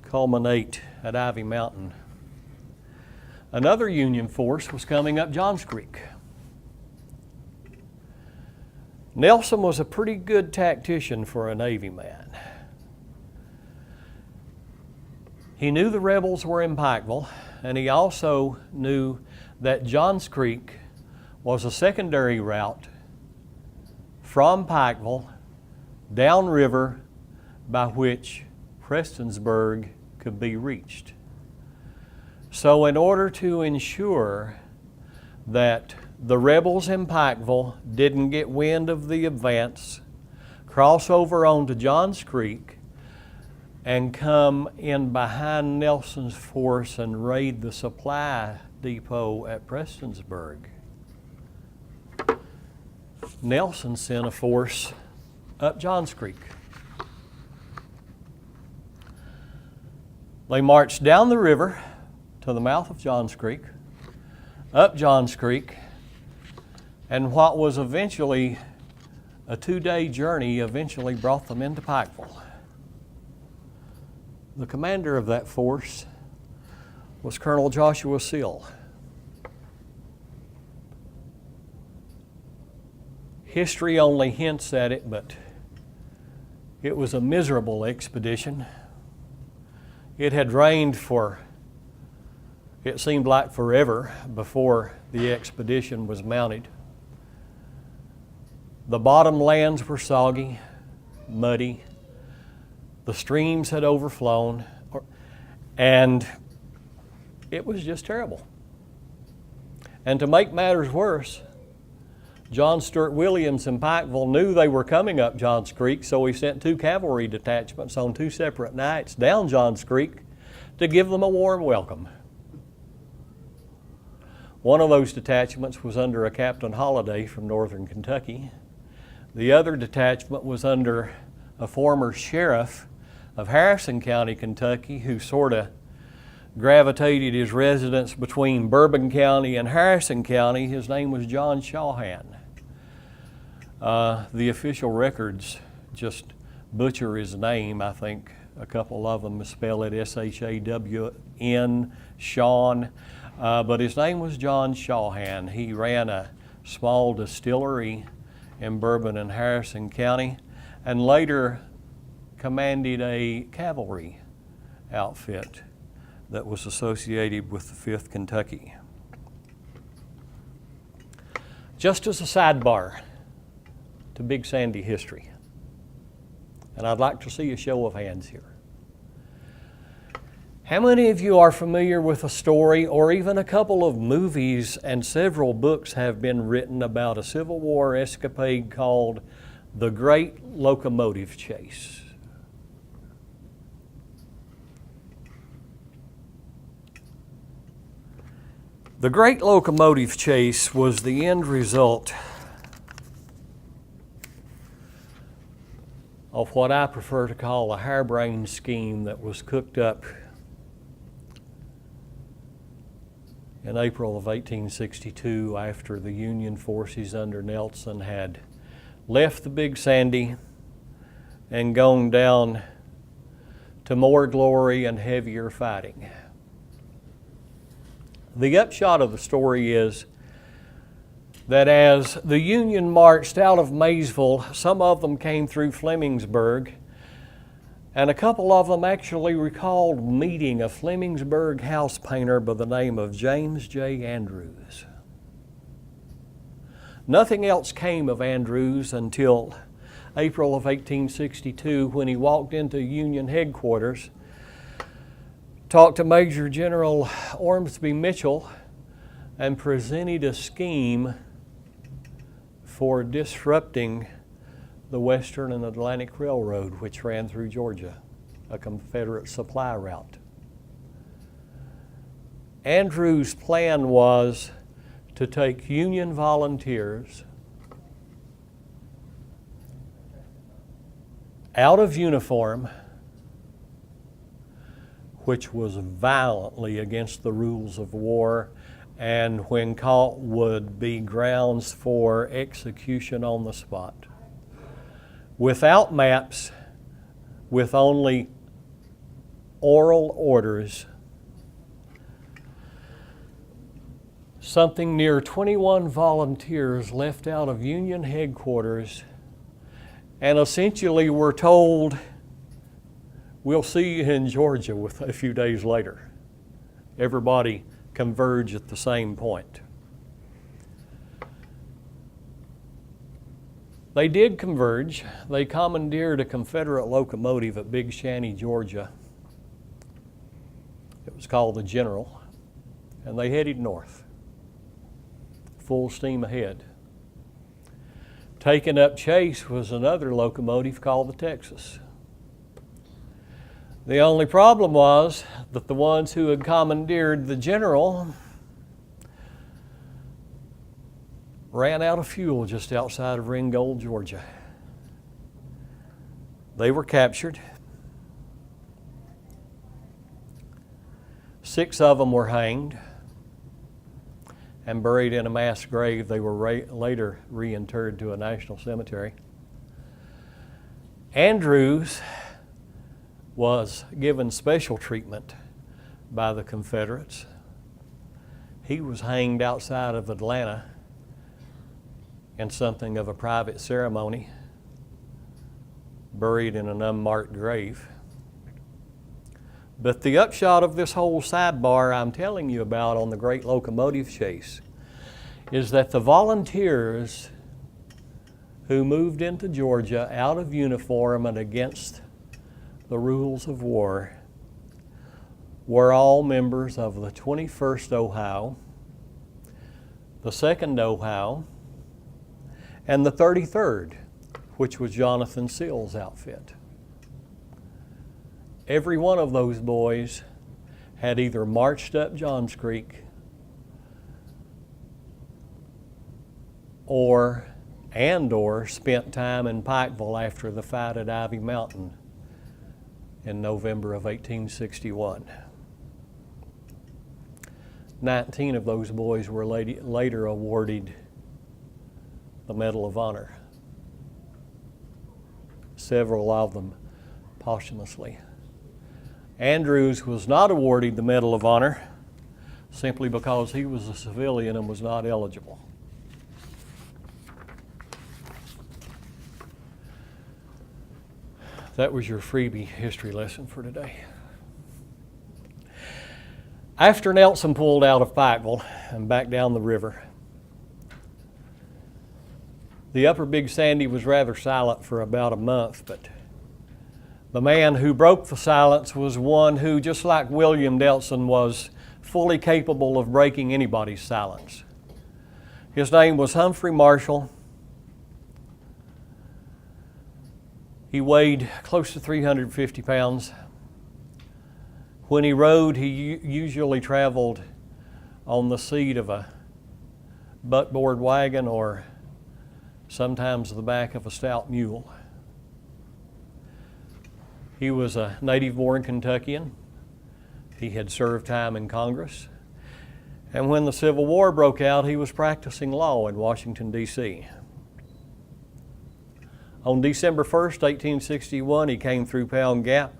culminate at Ivy Mountain, another Union force was coming up Johns Creek. Nelson was a pretty good tactician for a Navy man. He knew the rebels were in Pikeville, and he also knew that Johns Creek was a secondary route from Pikeville downriver by which Prestonsburg could be reached. So in order to ensure that the rebels in Pikeville didn't get wind of the advance, cross over onto Johns Creek, and come in behind Nelson's force and raid the supply depot at Prestonsburg, Nelson sent a force up Johns Creek. They marched down the river to the mouth of Johns Creek, up Johns Creek, and what was eventually a 2-day journey eventually brought them into Pikeville. The commander of that force was Colonel Joshua Cecil. History only hints at it, but it was a miserable expedition. It had rained for, it seemed like forever before the expedition was mounted. The bottomlands were soggy, muddy. The streams had overflown, and it was just terrible. And to make matters worse, John Stuart Williams in Pikeville knew they were coming up Johns Creek, so he sent 2 cavalry detachments on 2 separate nights down Johns Creek to give them a warm welcome. One of those detachments was under a Captain Holliday from northern Kentucky. The other detachment was under a former sheriff of Harrison County, Kentucky, who sort of gravitated his residence between Bourbon County and Harrison County. His name was John Shawhan. The official records just butcher his name. I think a couple of them spell it S-H-A-W-N, Shawn. But his name was John Shawhan. He ran a small distillery in Bourbon and Harrison County, and later commanded a cavalry outfit that was associated with the 5th Kentucky. Just as a sidebar to Big Sandy history, and I'd like to see a show of hands here. How many of you are familiar with a story or even a couple of movies, and several books have been written about a Civil War escapade called The Great Locomotive Chase? The Great Locomotive Chase was the end result of what I prefer to call a harebrained scheme that was cooked up in April of 1862 after the Union forces under Nelson had left the Big Sandy and gone down to more glory and heavier fighting. The upshot of the story is that as the Union marched out of Maysville, some of them came through Flemingsburg, and a couple of them actually recalled meeting a Flemingsburg house painter by the name of James J. Andrews. Nothing else came of Andrews until April of 1862, when he walked into Union headquarters, talked to Major General Ormsby Mitchell, and presented a scheme for disrupting the Western and Atlantic Railroad, which ran through Georgia, a Confederate supply route. Andrews' plan was to take Union volunteers out of uniform, which was violently against the rules of war, and when caught would be grounds for execution on the spot. Without maps, with only oral orders, something near 21 volunteers left out of Union headquarters and essentially were told, "We'll see you in Georgia a few days later." Everybody converged at the same point. They did converge. They commandeered a Confederate locomotive at Big Shanty, Georgia. It was called the General, and they headed north, full steam ahead. Taking up chase was another locomotive called the Texas. The only problem was that the ones who had commandeered the General ran out of fuel just outside of Ringgold, Georgia. They were captured. 6 of them were hanged and buried in a mass grave. They were later reinterred to a national cemetery. Andrews was given special treatment by the Confederates. He was hanged outside of Atlanta in something of a private ceremony, buried in an unmarked grave. But the upshot of this whole sidebar I'm telling you about on the Great Locomotive Chase is that the volunteers who moved into Georgia out of uniform and against the rules of war were all members of the 21st Ohio, the 2nd Ohio, and the 33rd, which was Jonathan Seal's outfit. Every one of those boys had either marched up Johns Creek or spent time in Pikeville after the fight at Ivy Mountain in November of 1861. 19 of those boys were later awarded the Medal of Honor, several of them posthumously. Andrews was not awarded the Medal of Honor simply because he was a civilian and was not eligible. That was your freebie history lesson for today. After Nelson pulled out of Pikeville and back down the river, the upper Big Sandy was rather silent for about a month, but the man who broke the silence was one who, just like William Nelson, was fully capable of breaking anybody's silence. His name was Humphrey Marshall. He weighed close to 350 pounds. When he rode, he usually traveled on the seat of a buckboard wagon or sometimes the back of a stout mule. He was a native-born Kentuckian. He had served time in Congress. And when the Civil War broke out, he was practicing law in Washington, D.C. On December 1st, 1861, he came through Pound Gap,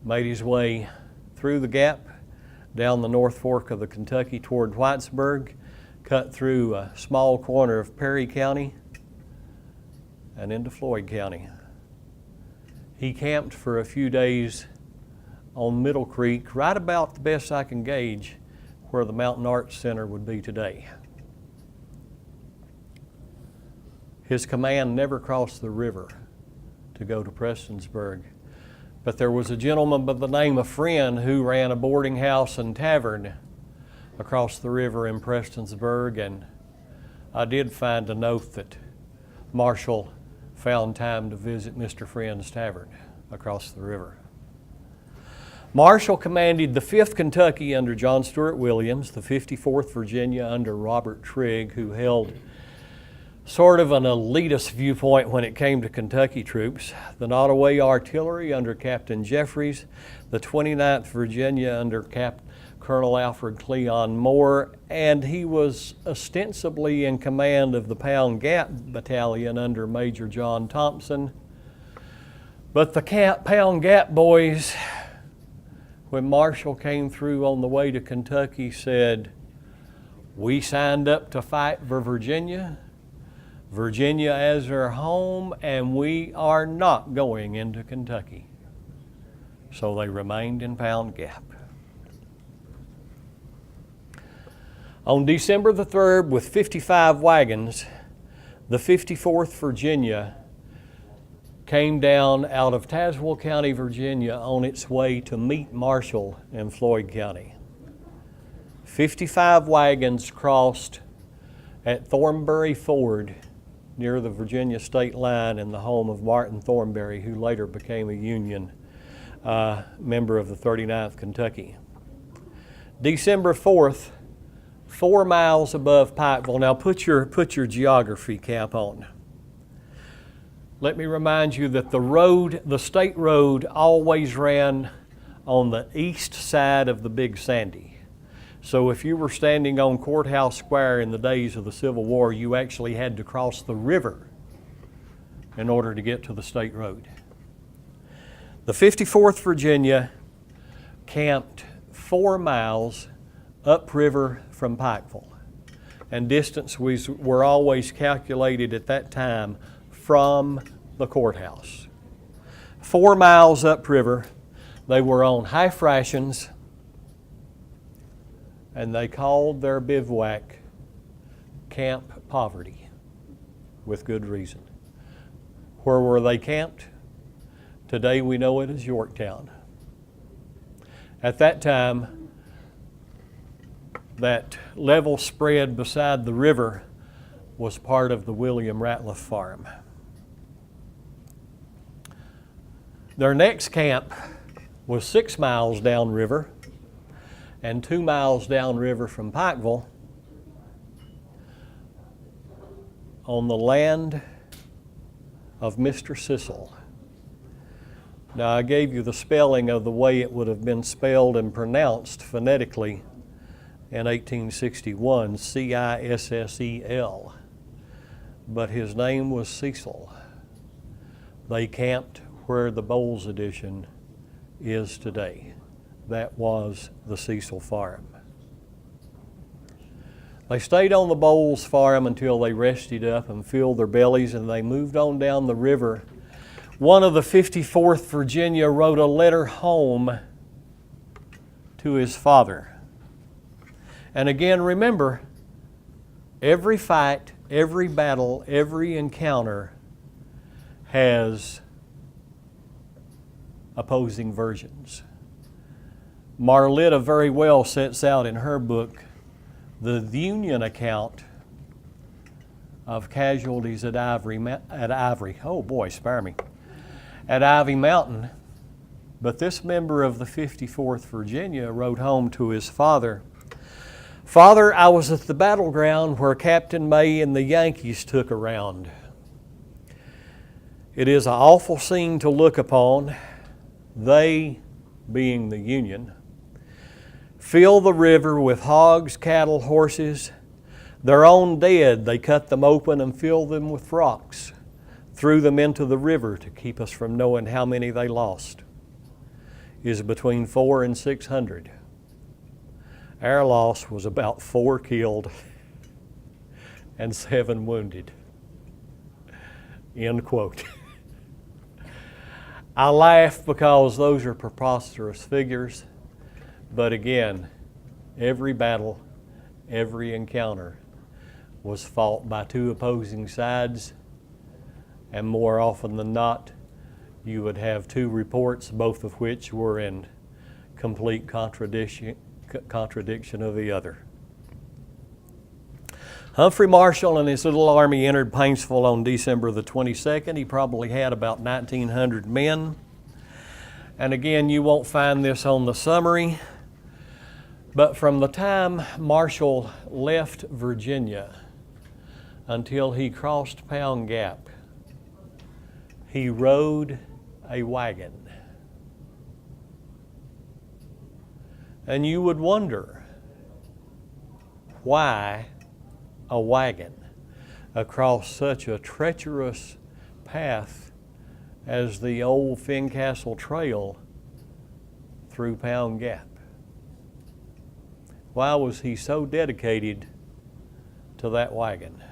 made his way through the gap, down the North Fork of the Kentucky toward Whitesburg, cut through a small corner of Perry County and into Floyd County. He camped for a few days on Middle Creek, right about the best I can gauge where the Mountain Arts Center would be today. His command never crossed the river to go to Prestonsburg, but there was a gentleman by the name of Friend who ran a boarding house and tavern across the river in Prestonsburg, and I did find a note that Marshall found time to visit Mr. Friend's tavern across the river. Marshall commanded the 5th Kentucky under John Stuart Williams, the 54th Virginia under Robert Trigg, who held sort of an elitist viewpoint when it came to Kentucky troops, the Nottoway Artillery under Captain Jeffries, the 29th Virginia under Colonel Alfred Cleon Moore, and he was ostensibly in command of the Pound Gap Battalion under Major John Thompson. But the Pound Gap boys, when Marshall came through on the way to Kentucky, said, "We signed up to fight for Virginia as our home, and we are not going into Kentucky." So they remained in Pound Gap. On December the 3rd, with 55 wagons, the 54th Virginia came down out of Tazewell County, Virginia, on its way to meet Marshall in Floyd County. 55 wagons crossed at Thornbury Ford near the Virginia state line in the home of Martin Thornbury, who later became a Union member of the 39th Kentucky. December 4th, 4 miles above Pikeville. Now put your geography cap on. Let me remind you that the state road always ran on the east side of the Big Sandy. So if you were standing on Courthouse Square in the days of the Civil War, you actually had to cross the river in order to get to the state road. The 54th Virginia camped 4 miles upriver from Pikeville, and distance were always calculated at that time from the courthouse. 4 miles upriver, they were on half rations, and they called their bivouac Camp Poverty, with good reason. Where were they camped? Today we know it as Yorktown. At that time, that level spread beside the river was part of the William Ratliff Farm. Their next camp was 6 miles downriver and 2 miles downriver from Pikeville on the land of Mr. Cecil. Now, I gave you the spelling of the way it would have been spelled and pronounced phonetically in 1861, Cissel, but his name was Cecil. They camped where the Bowles Edition is today. That was the Cecil Farm. They stayed on the Bowles Farm until they rested up and filled their bellies, and they moved on down the river. One of the 54th Virginia wrote a letter home to his father. And again, remember, every fight, every battle, every encounter has opposing versions. Marletta very well sets out in her book the Union account of casualties at Ivy Mountain. But this member of the 54th Virginia wrote home to his father, "Father, I was at the battleground where Captain May and the Yankees took a round. It is an awful scene to look upon. they being the Union, fill the river with hogs, cattle, horses. Their own dead, they cut them open and filled them with rocks, threw them into the river to keep us from knowing how many they lost. Is between 400 and 600. Our loss was about 4 killed and 7 wounded. End quote. I laugh because those are preposterous figures, but again, every battle, every encounter was fought by 2 opposing sides, and more often than not, you would have 2 reports, both of which were in complete contradiction of the other. Humphrey Marshall and his little army entered Paintsville on December the 22nd. He probably had about 1,900 men. And again, you won't find this on the summary, but from the time Marshall left Virginia until he crossed Pound Gap, he rode a wagon. And you would wonder, why a wagon across such a treacherous path as the old Fincastle Trail through Pound Gap? Why was he so dedicated to that wagon?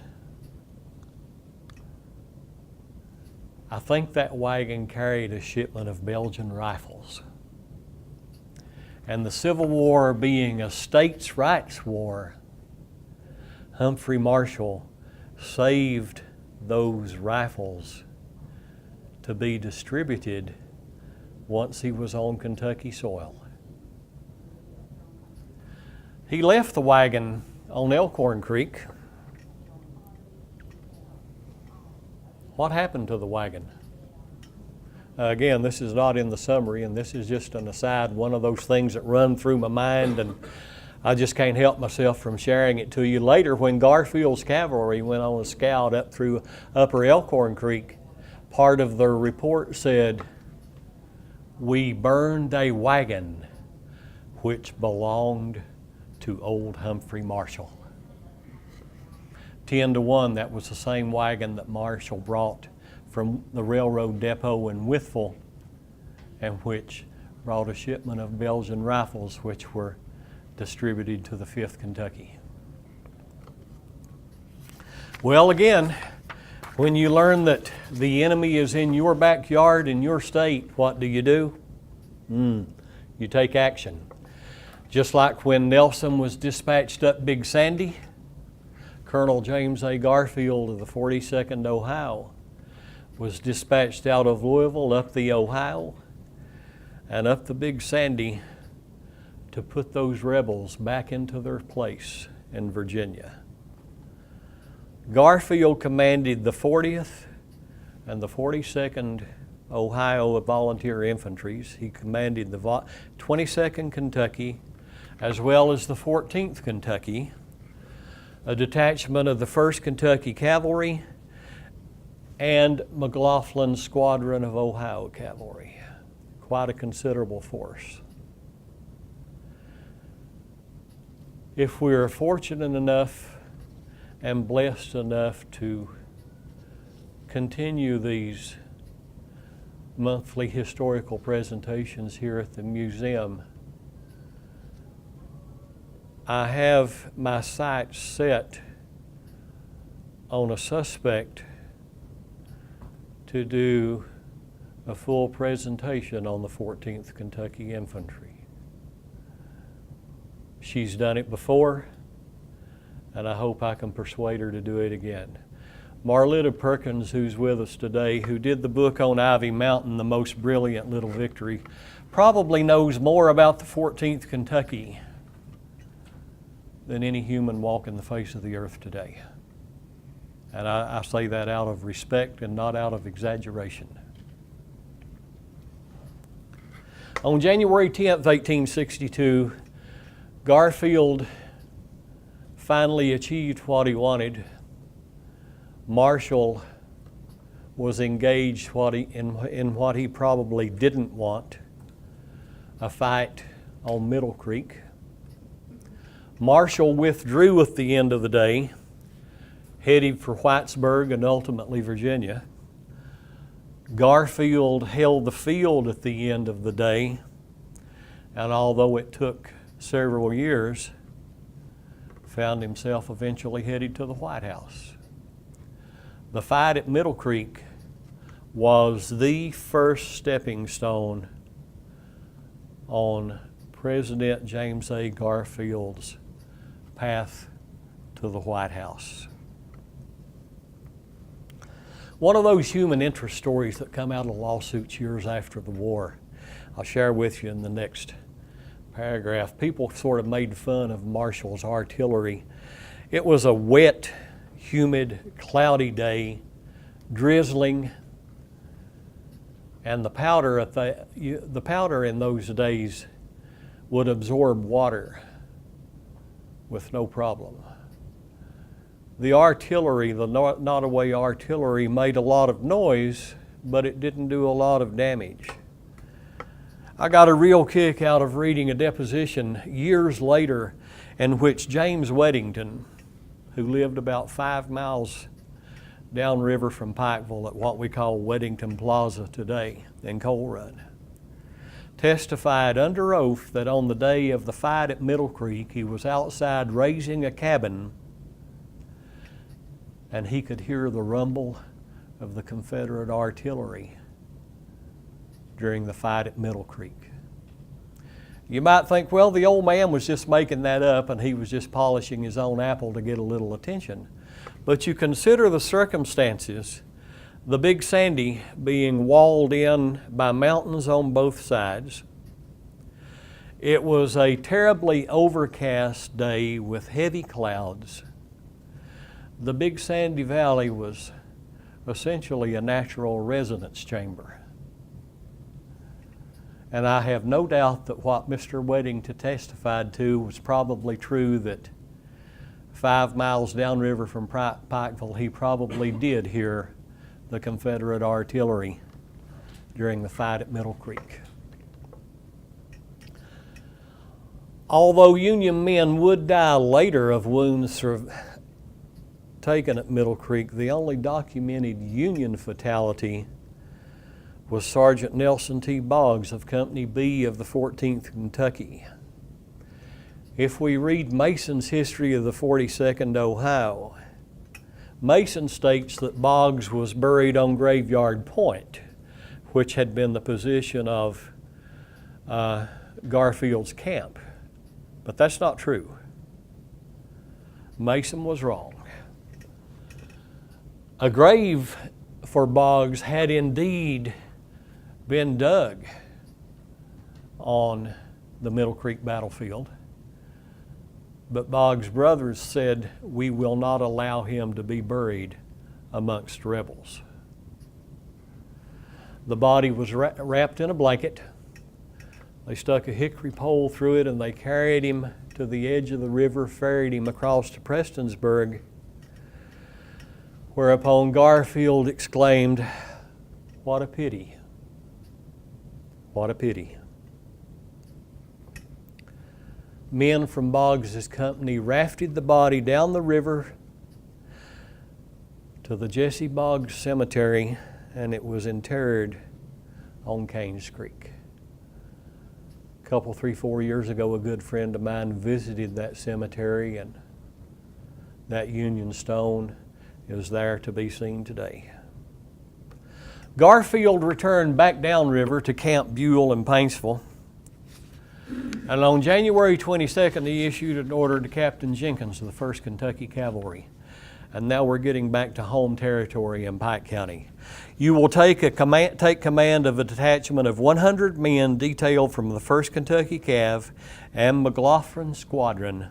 I think that wagon carried a shipment of Belgian rifles. And the Civil War being a states' rights war, Humphrey Marshall saved those rifles to be distributed once he was on Kentucky soil. He left the wagon on Elkhorn Creek. What happened to the wagon? Again, this is not in the summary, and this is just an aside, one of those things that run through my mind, and I just can't help myself from sharing it to you. Later, when Garfield's cavalry went on a scout up through Upper Elkhorn Creek, part of their report said, "We burned a wagon which belonged to old Humphrey Marshall." 10-1, that was the same wagon that Marshall brought from the railroad depot in Wytheville, and which brought a shipment of Belgian rifles which were distributed to the 5th Kentucky. Well, again, when you learn that the enemy is in your backyard in your state, what do? You take action. Just like when Nelson was dispatched up Big Sandy, Colonel James A. Garfield of the 42nd Ohio was dispatched out of Louisville up the Ohio and up the Big Sandy to put those rebels back into their place in Virginia. Garfield commanded the 40th and the 42nd Ohio Volunteer Infantries. He commanded the 22nd Kentucky as well as the 14th Kentucky, a detachment of the 1st Kentucky Cavalry, and McLaughlin's squadron of Ohio Cavalry. Quite a considerable force. If we are fortunate enough and blessed enough to continue these monthly historical presentations here at the museum, I have my sights set on a suspect to do a full presentation on the 14th Kentucky Infantry. She's done it before, and I hope I can persuade her to do it again. Marletta Perkins, who's with us today, who did the book on Ivy Mountain, The Most Brilliant Little Victory, probably knows more about the 14th Kentucky than any human walking the face of the earth today. And I say that out of respect and not out of exaggeration. On January 10th, 1862, Garfield finally achieved what he wanted. Marshall was engaged in what he probably didn't want. a fight on Middle Creek. Marshall withdrew at the end of the day, heading for Whitesburg and ultimately Virginia. Garfield held the field at the end of the day, and although it took several years, found himself eventually headed to the White House. The fight at Middle Creek was the first stepping stone on President James A. Garfield's path to the White House. One of those human interest stories that come out of lawsuits years after the war, I'll share with you in the next paragraph. People sort of made fun of Marshall's artillery. It was a wet, humid, cloudy day, drizzling, and the powder in those days would absorb water with no problem. The artillery, the Nottoway artillery, made a lot of noise, but it didn't do a lot of damage. I got a real kick out of reading a deposition years later in which James Weddington, who lived about 5 miles downriver from Pikeville at what we call Weddington Plaza today in Coal Run, testified under oath that on the day of the fight at Middle Creek, he was outside raising a cabin and he could hear the rumble of the Confederate artillery during the fight at Middle Creek. You might think, well, the old man was just making that up and he was just polishing his own apple to get a little attention. But you consider the circumstances, the Big Sandy being walled in by mountains on both sides. It was a terribly overcast day with heavy clouds. The Big Sandy Valley was essentially a natural residence chamber. And I have no doubt that what Mr. Weddington testified to was probably true, that 5 miles downriver from Pikeville, he probably did hear the Confederate artillery during the fight at Middle Creek. Although Union men would die later of wounds taken at Middle Creek, the only documented Union fatality was Sergeant Nelson T. Boggs of Company B of the 14th Kentucky. If we read Mason's history of the 42nd Ohio, Mason states that Boggs was buried on Graveyard Point, which had been the position of Garfield's camp. But that's not true. Mason was wrong. A grave for Boggs had indeed been dug on the Middle Creek battlefield, but Boggs' brothers said, "We will not allow him to be buried amongst rebels." The body was wrapped in a blanket. They stuck a hickory pole through it and they carried him to the edge of the river, ferried him across to Prestonsburg, whereupon Garfield exclaimed, "What a pity, what a pity." Men from Boggs' company rafted the body down the river to the Jesse Boggs Cemetery, and it was interred on Caines Creek. A couple, 3, 4 years ago, a good friend of mine visited that cemetery, and that Union stone is there to be seen today. Garfield returned back downriver to Camp Buell in Paintsville, and on January 22nd, he issued an order to Captain Jenkins of the 1st Kentucky Cavalry. And now we're getting back to home territory in Pike County. "You will take command of a detachment of 100 men detailed from the 1st Kentucky Cav and McLaughlin's squadron,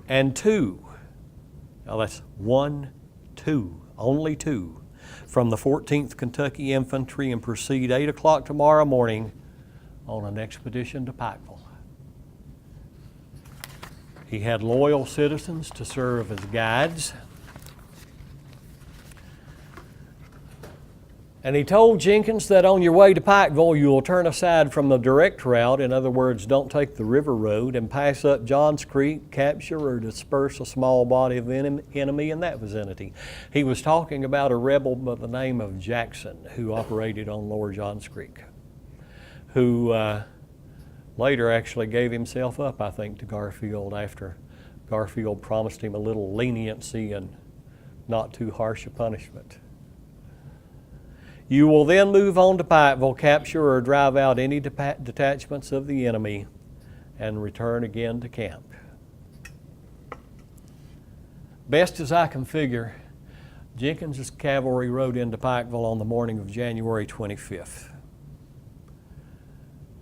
and 2, now that's 1, 2, only 2, from the 14th Kentucky Infantry, and proceed 8 o'clock tomorrow morning on an expedition to Pikeville." He had loyal citizens to serve as guides. And he told Jenkins that on your way to Pikeville, you will turn aside from the direct route. In other words, don't take the river road and pass up Johns Creek, capture or disperse a small body of enemy in that vicinity. He was talking about a rebel by the name of Jackson who operated on Lower Johns Creek, who later actually gave himself up, I think, to Garfield after Garfield promised him a little leniency and not too harsh a punishment. You will then move on to Pikeville, capture or drive out any detachments of the enemy, and return again to camp. Best as I can figure, Jenkins' cavalry rode into Pikeville on the morning of January 25th.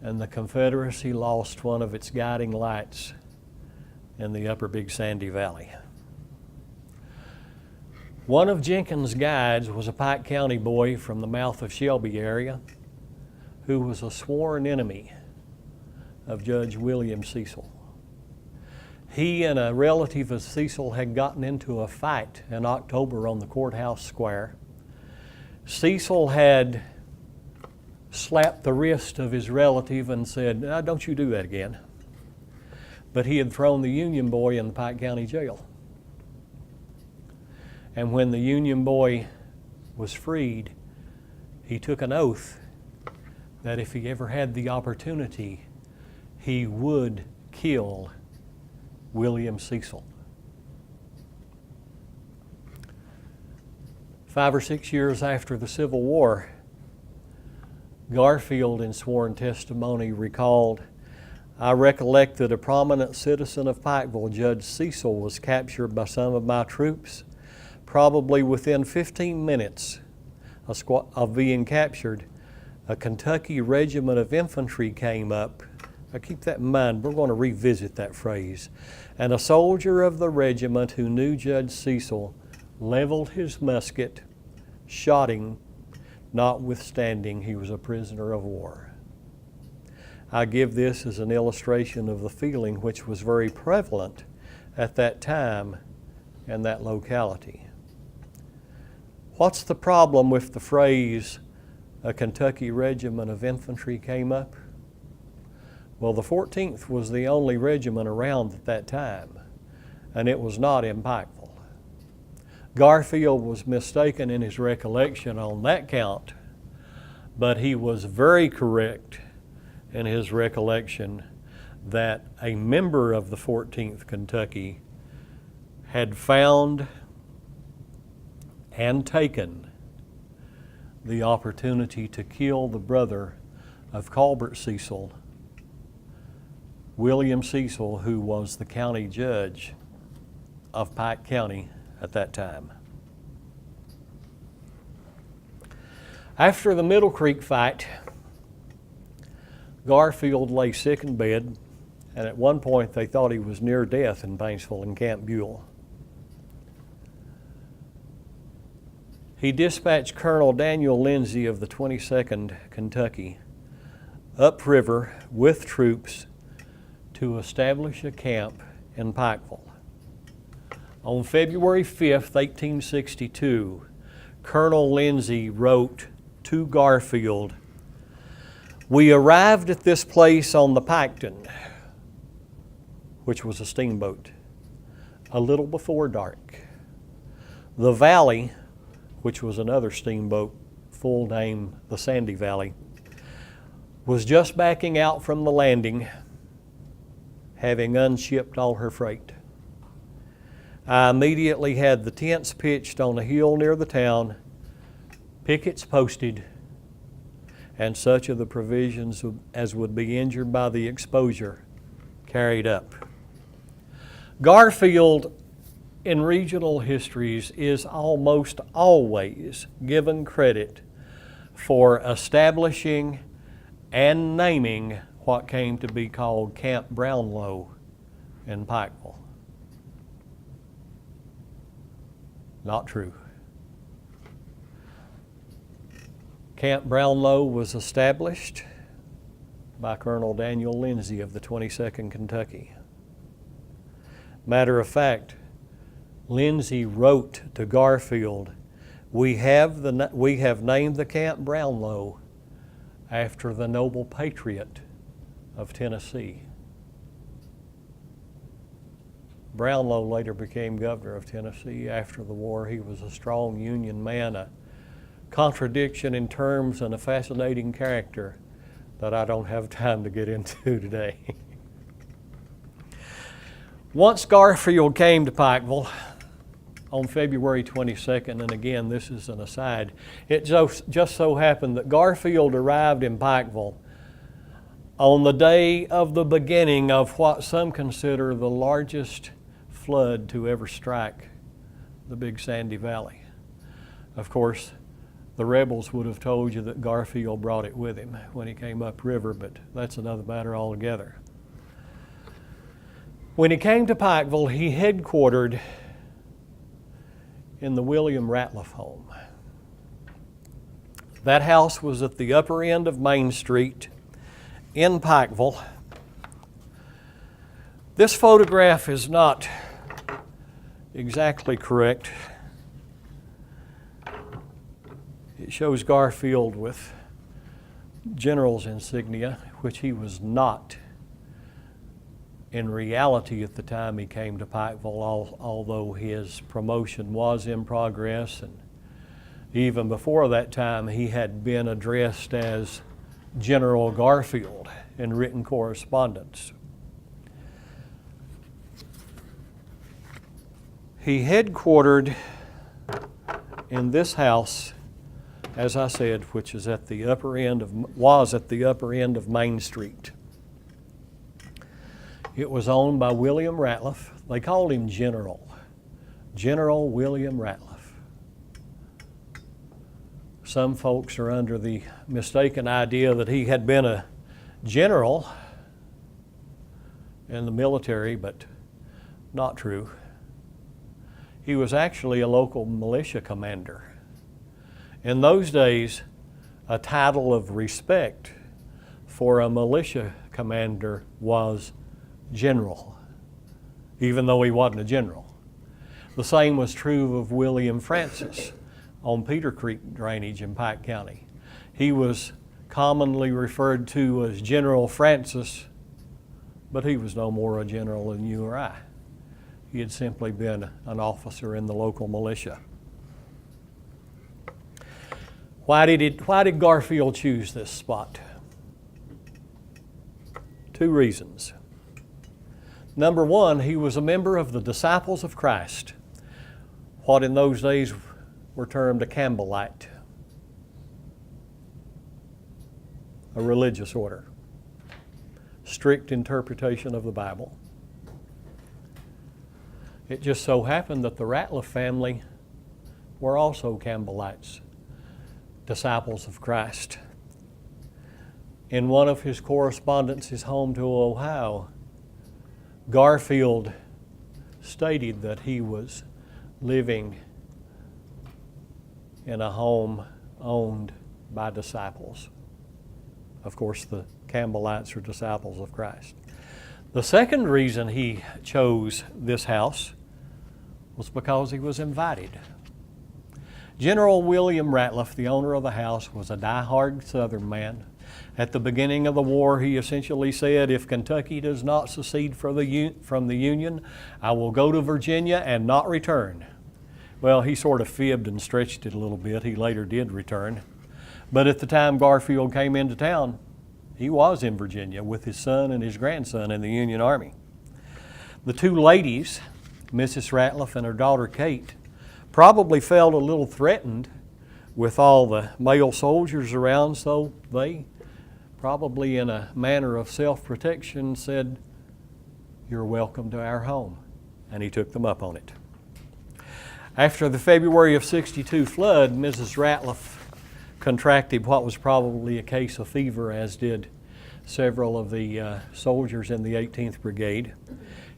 And the Confederacy lost one of its guiding lights in the upper Big Sandy Valley. One of Jenkins' guides was a Pike County boy from the mouth of Shelby area who was a sworn enemy of Judge William Cecil. He and a relative of Cecil had gotten into a fight in October on the courthouse square. Cecil had slapped the wrist of his relative and said, "Don't you do that again." But he had thrown the Union boy in the Pike County jail. And when the Union boy was freed, he took an oath that if he ever had the opportunity, he would kill William Cecil. 5 or 6 years after the Civil War, Garfield, in sworn testimony, recalled, "I recollect that a prominent citizen of Pikeville, Judge Cecil, was captured by some of my troops. Probably within 15 minutes of being captured, a Kentucky regiment of infantry came up." Now keep that in mind, we're going to revisit that phrase. "And a soldier of the regiment who knew Judge Cecil leveled his musket, shot him, notwithstanding he was a prisoner of war." I give this as an illustration of the feeling which was very prevalent at that time in that locality. What's the problem with the phrase, "a Kentucky regiment of infantry came up"? Well, the 14th was the only regiment around at that time, and it was not in Pikeville. Garfield was mistaken in his recollection on that count, but he was very correct in his recollection that a member of the 14th Kentucky had found and taken the opportunity to kill the brother of Colbert Cecil, William Cecil, who was the county judge of Pike County at that time. After the Middle Creek fight, Garfield lay sick in bed, and at one point they thought he was near death in Paintsville and Camp Buell. He dispatched Colonel Daniel Lindsay of the 22nd Kentucky upriver with troops to establish a camp in Pikeville. On February 5th, 1862, Colonel Lindsay wrote to Garfield, "We arrived at this place on the Piketon," which was a steamboat, "a little before dark. The valley," which was another steamboat, full name the Sandy Valley, "was just backing out from the landing, having unshipped all her freight. I immediately had the tents pitched on a hill near the town, pickets posted, and such of the provisions as would be injured by the exposure carried up." Garfield, in regional histories, is almost always given credit for establishing and naming what came to be called Camp Brownlow in Pikeville. Not true. Camp Brownlow was established by Colonel Daniel Lindsay of the 22nd Kentucky. Matter of fact, Lindsay wrote to Garfield We have named the camp Brownlow after the noble patriot of Tennessee. Brownlow later became governor of Tennessee after the war. He was a strong Union man, a contradiction in terms and a fascinating character that I don't have time to get into today. Once Garfield came to Pikeville on February 22nd, and again, this is an aside, it just so happened that Garfield arrived in Pikeville on the day of the beginning of what some consider the largest flood to ever strike the Big Sandy Valley. Of course, the rebels would have told you that Garfield brought it with him when he came upriver, but that's another matter altogether. When he came to Pikeville, he headquartered in the William Ratliff home. That house was at the upper end of Main Street in Pikeville. This photograph is not exactly correct. It shows Garfield with general's insignia, which he was not in reality at the time he came to Pikeville, although his promotion was in progress, and even before that time he had been addressed as General Garfield in written correspondence. He headquartered in this house, as I said, which is at the upper end of Main Street. It was owned by William Ratliff. They called him General William Ratliff. Some folks are under the mistaken idea that he had been a general in the military, but not true. He was actually a local militia commander. In those days, a title of respect for a militia commander was general, even though he wasn't a general. The same was true of William Francis on Peter Creek drainage in Pike County. He was commonly referred to as General Francis, but he was no more a general than you or I. He had simply been an officer in the local militia. Why did Garfield choose this spot? Two reasons. Number one, he was a member of the Disciples of Christ, what in those days were termed a Campbellite, a religious order, strict interpretation of the Bible. It just so happened that the Ratliff family were also Campbellites, disciples of Christ. In one of his correspondences home to Ohio, Garfield stated that he was living in a home owned by disciples. Of course, the Campbellites are disciples of Christ. The second reason he chose this house was because he was invited. General William Ratliff, the owner of the house, was a die-hard Southern man. At the beginning of the war, he essentially said, if Kentucky does not secede from the Union, I will go to Virginia and not return. Well, he sort of fibbed and stretched it a little bit. He later did return. But at the time Garfield came into town, he was in Virginia with his son and his grandson in the Union Army. The two ladies, Mrs. Ratliff and her daughter Kate, probably felt a little threatened with all the male soldiers around, so they probably in a manner of self-protection said, "You're welcome to our home," and he took them up on it. After the February of '62 flood, Mrs. Ratliff contracted what was probably a case of fever, as did several of the soldiers in the 18th Brigade.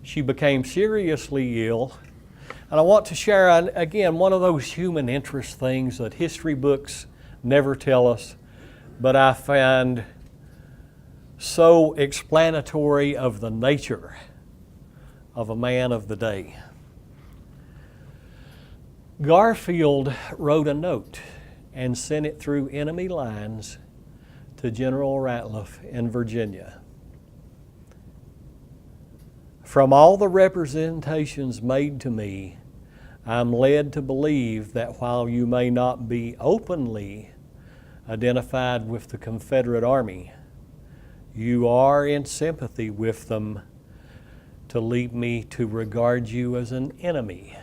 She became seriously ill. And I want to share, again, one of those human interest things that history books never tell us, but I find so explanatory of the nature of a man of the day. Garfield wrote a note and sent it through enemy lines to General Ratliff in Virginia. From all the representations made to me, I'm led to believe that while you may not be openly identified with the Confederate Army, you are in sympathy with them to lead me to regard you as an enemy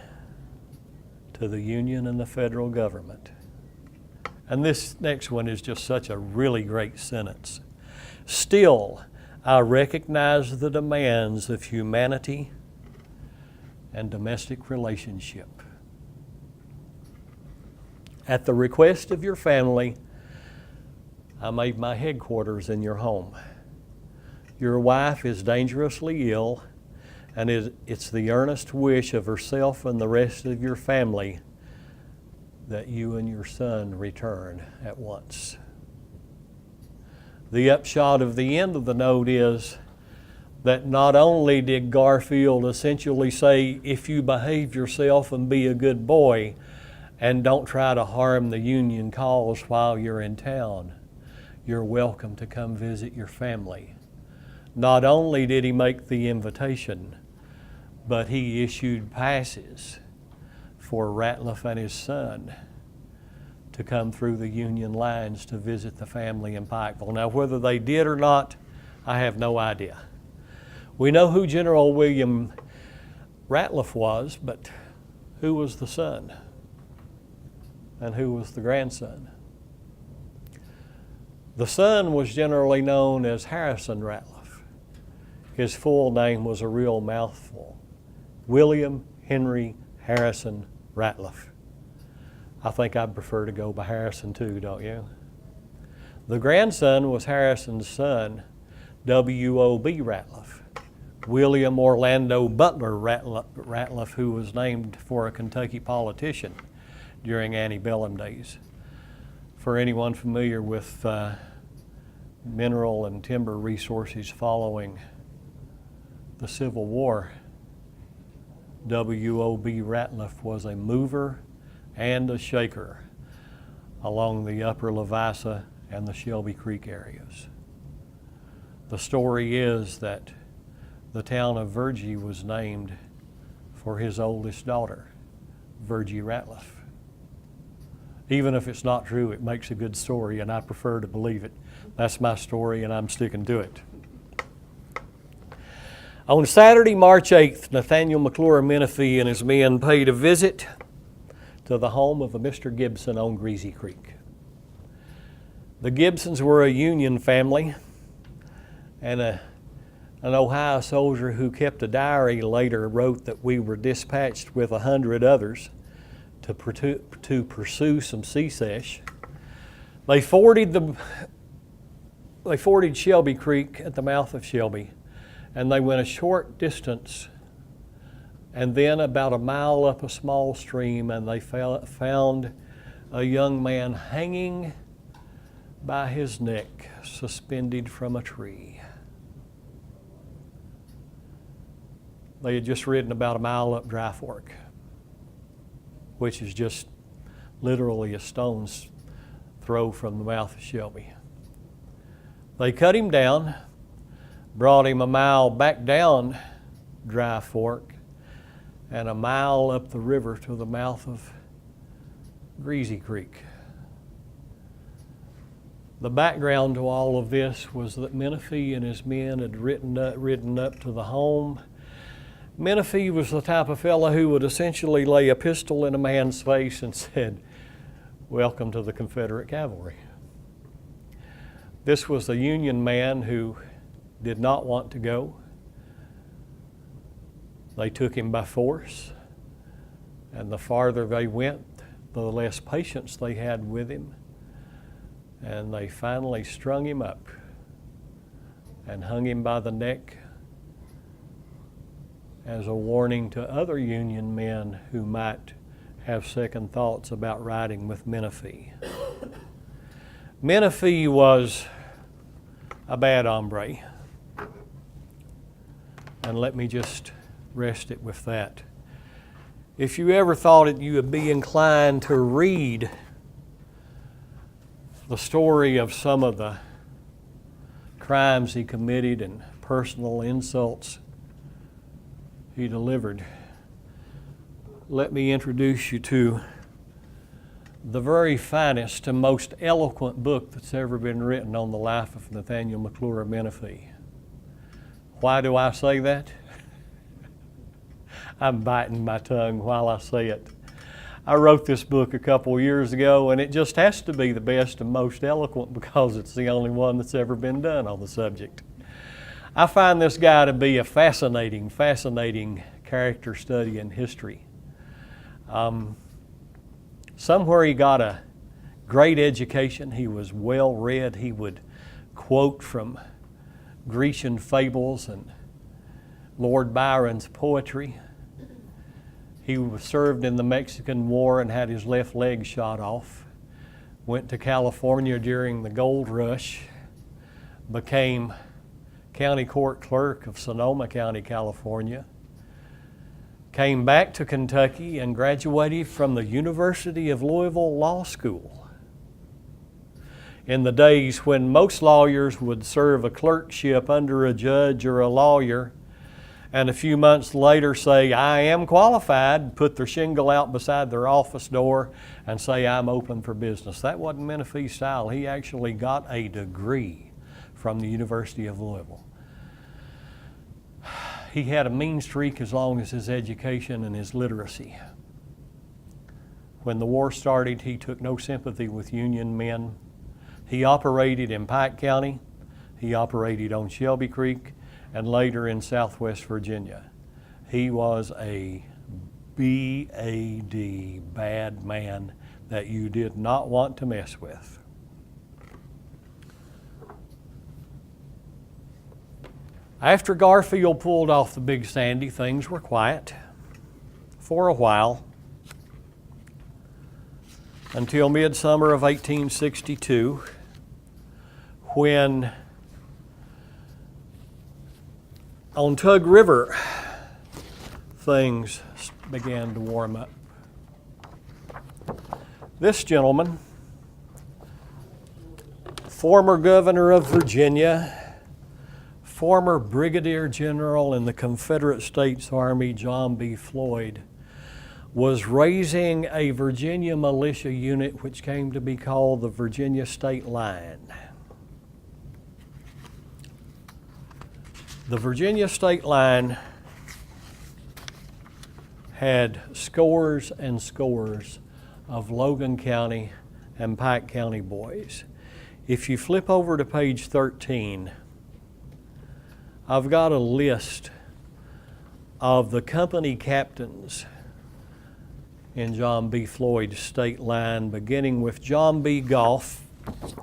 to the Union and the federal government. And this next one is just such a really great sentence. Still, I recognize the demands of humanity and domestic relationship. At the request of your family, I made my headquarters in your home. Your wife is dangerously ill, and it's the earnest wish of herself and the rest of your family that you and your son return at once. The upshot of the end of the note is that not only did Garfield essentially say, if you behave yourself and be a good boy and don't try to harm the Union cause while you're in town, you're welcome to come visit your family. Not only did he make the invitation, but he issued passes for Ratliff and his son to come through the Union lines to visit the family in Pikeville. Now, whether they did or not, I have no idea. We know who General William Ratliff was, but who was the son? And who was the grandson? The son was generally known as Harrison Ratliff. His full name was a real mouthful. William Henry Harrison Ratliff. I think I'd prefer to go by Harrison too, don't you? The grandson was Harrison's son, W.O.B. Ratliff. William Orlando Butler Ratliff, who was named for a Kentucky politician during antebellum days. For anyone familiar with mineral and timber resources following the Civil War, W.O.B. Ratliff was a mover and a shaker along the upper Levice and the Shelby Creek areas. The story is that the town of Virgie was named for his oldest daughter, Virgie Ratliff. Even if it's not true, it makes a good story, and I prefer to believe it. That's my story, and I'm sticking to it. On Saturday, March 8th, Nathaniel McClure Menifee and his men paid a visit to the home of a Mr. Gibson on Greasy Creek. The Gibsons were a Union family, and an Ohio soldier who kept a diary later wrote that we were dispatched with 100 others to pursue some secedes. They forded Shelby Creek at the mouth of Shelby, and they went a short distance and then about a mile up a small stream, and they found a young man hanging by his neck, suspended from a tree. They had just ridden about a mile up Dry Fork, which is just literally a stone's throw from the mouth of Shelby. They cut him down, brought him a mile back down Dry Fork, and a mile up the river to the mouth of Greasy Creek. The background to all of this was that Menifee and his men had ridden up to the home. Menifee was the type of fellow who would essentially lay a pistol in a man's face and said, "Welcome to the Confederate cavalry." This was a Union man who did not want to go. They took him by force, and the farther they went, the less patience they had with him, and they finally strung him up and hung him by the neck as a warning to other Union men who might have second thoughts about riding with Menifee. Menifee was a bad hombre, and let me just rest it with that. if you ever thought it, you would be inclined to read the story of some of the crimes he committed and personal insults he delivered, let me introduce you to the very finest and most eloquent book that's ever been written on the life of Nathaniel McClure of Menifee. Why do I say that? I'm biting my tongue while I say it. I wrote this book a couple years ago, and it just has to be the best and most eloquent because it's the only one that's ever been done on the subject. I find this guy to be a fascinating character study in history. Somewhere he got a great education. He was well read. He would quote from Grecian fables and Lord Byron's poetry. He served in the Mexican War and had his left leg shot off. Went to California during the gold rush. Became county court clerk of Sonoma County, California. Came back to Kentucky and graduated from the University of Louisville Law School. In the days when most lawyers would serve a clerkship under a judge or a lawyer, and a few months later say, I am qualified, put their shingle out beside their office door and say, I'm open for business. That wasn't Menifee's style. He actually got a degree from the University of Louisville. He had a mean streak as long as his education and his literacy. When the war started, he took no sympathy with Union men. He operated in Pike County. He operated on Shelby Creek, and later in Southwest Virginia. He was a B.A.D. bad man that you did not want to mess with. After Garfield pulled off the Big Sandy, things were quiet for a while until midsummer of 1862, when on Tug River, things began to warm up. This gentleman, former governor of Virginia, former brigadier general in the Confederate States Army, John B. Floyd, was raising a Virginia militia unit which came to be called the Virginia State Line. The Virginia State Line had scores and scores of Logan County and Pike County boys. If you flip over to page 13, I've got a list of the company captains in John B. Floyd's state line, beginning with John B. Goff,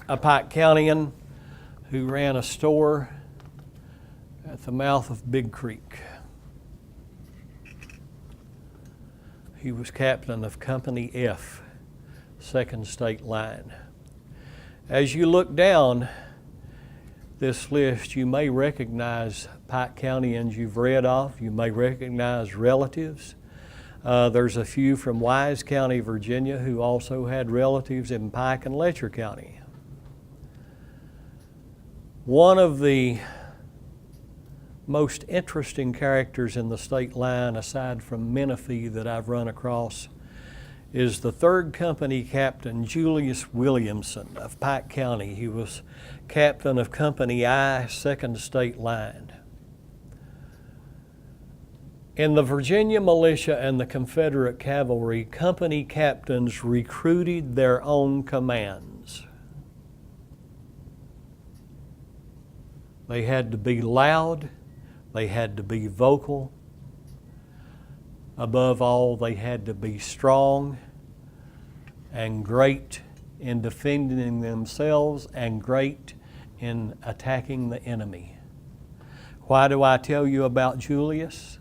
a Pike Countyan who ran a store at the mouth of Big Creek. He was captain of Company F, 2nd State Line. As you look down this list, you may recognize Pike Countryans you've read of. You may recognize relatives. There's a few from Wise County, Virginia, who also had relatives in Pike and Letcher County. One of the most interesting characters in the state line, aside from Menifee, that I've run across is the 3rd Company Captain Julius Williamson of Pike County. He was captain of Company I, 2nd State Line. In the Virginia militia and the Confederate cavalry, company captains recruited their own commands. They had to be loud. They had to be vocal. Above all, they had to be strong and great in defending themselves and great in attacking the enemy. Why do I tell you about Julius?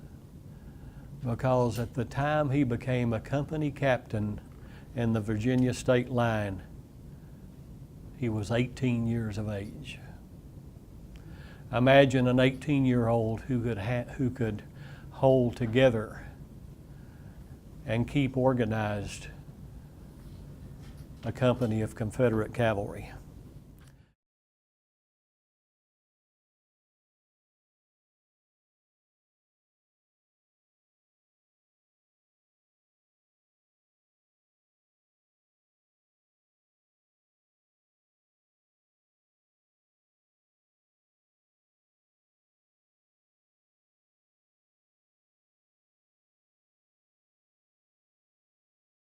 Because at the time he became a company captain in the Virginia State Line, he was 18 years of age. Imagine an 18-year-old who could hold together and keep organized a company of Confederate cavalry.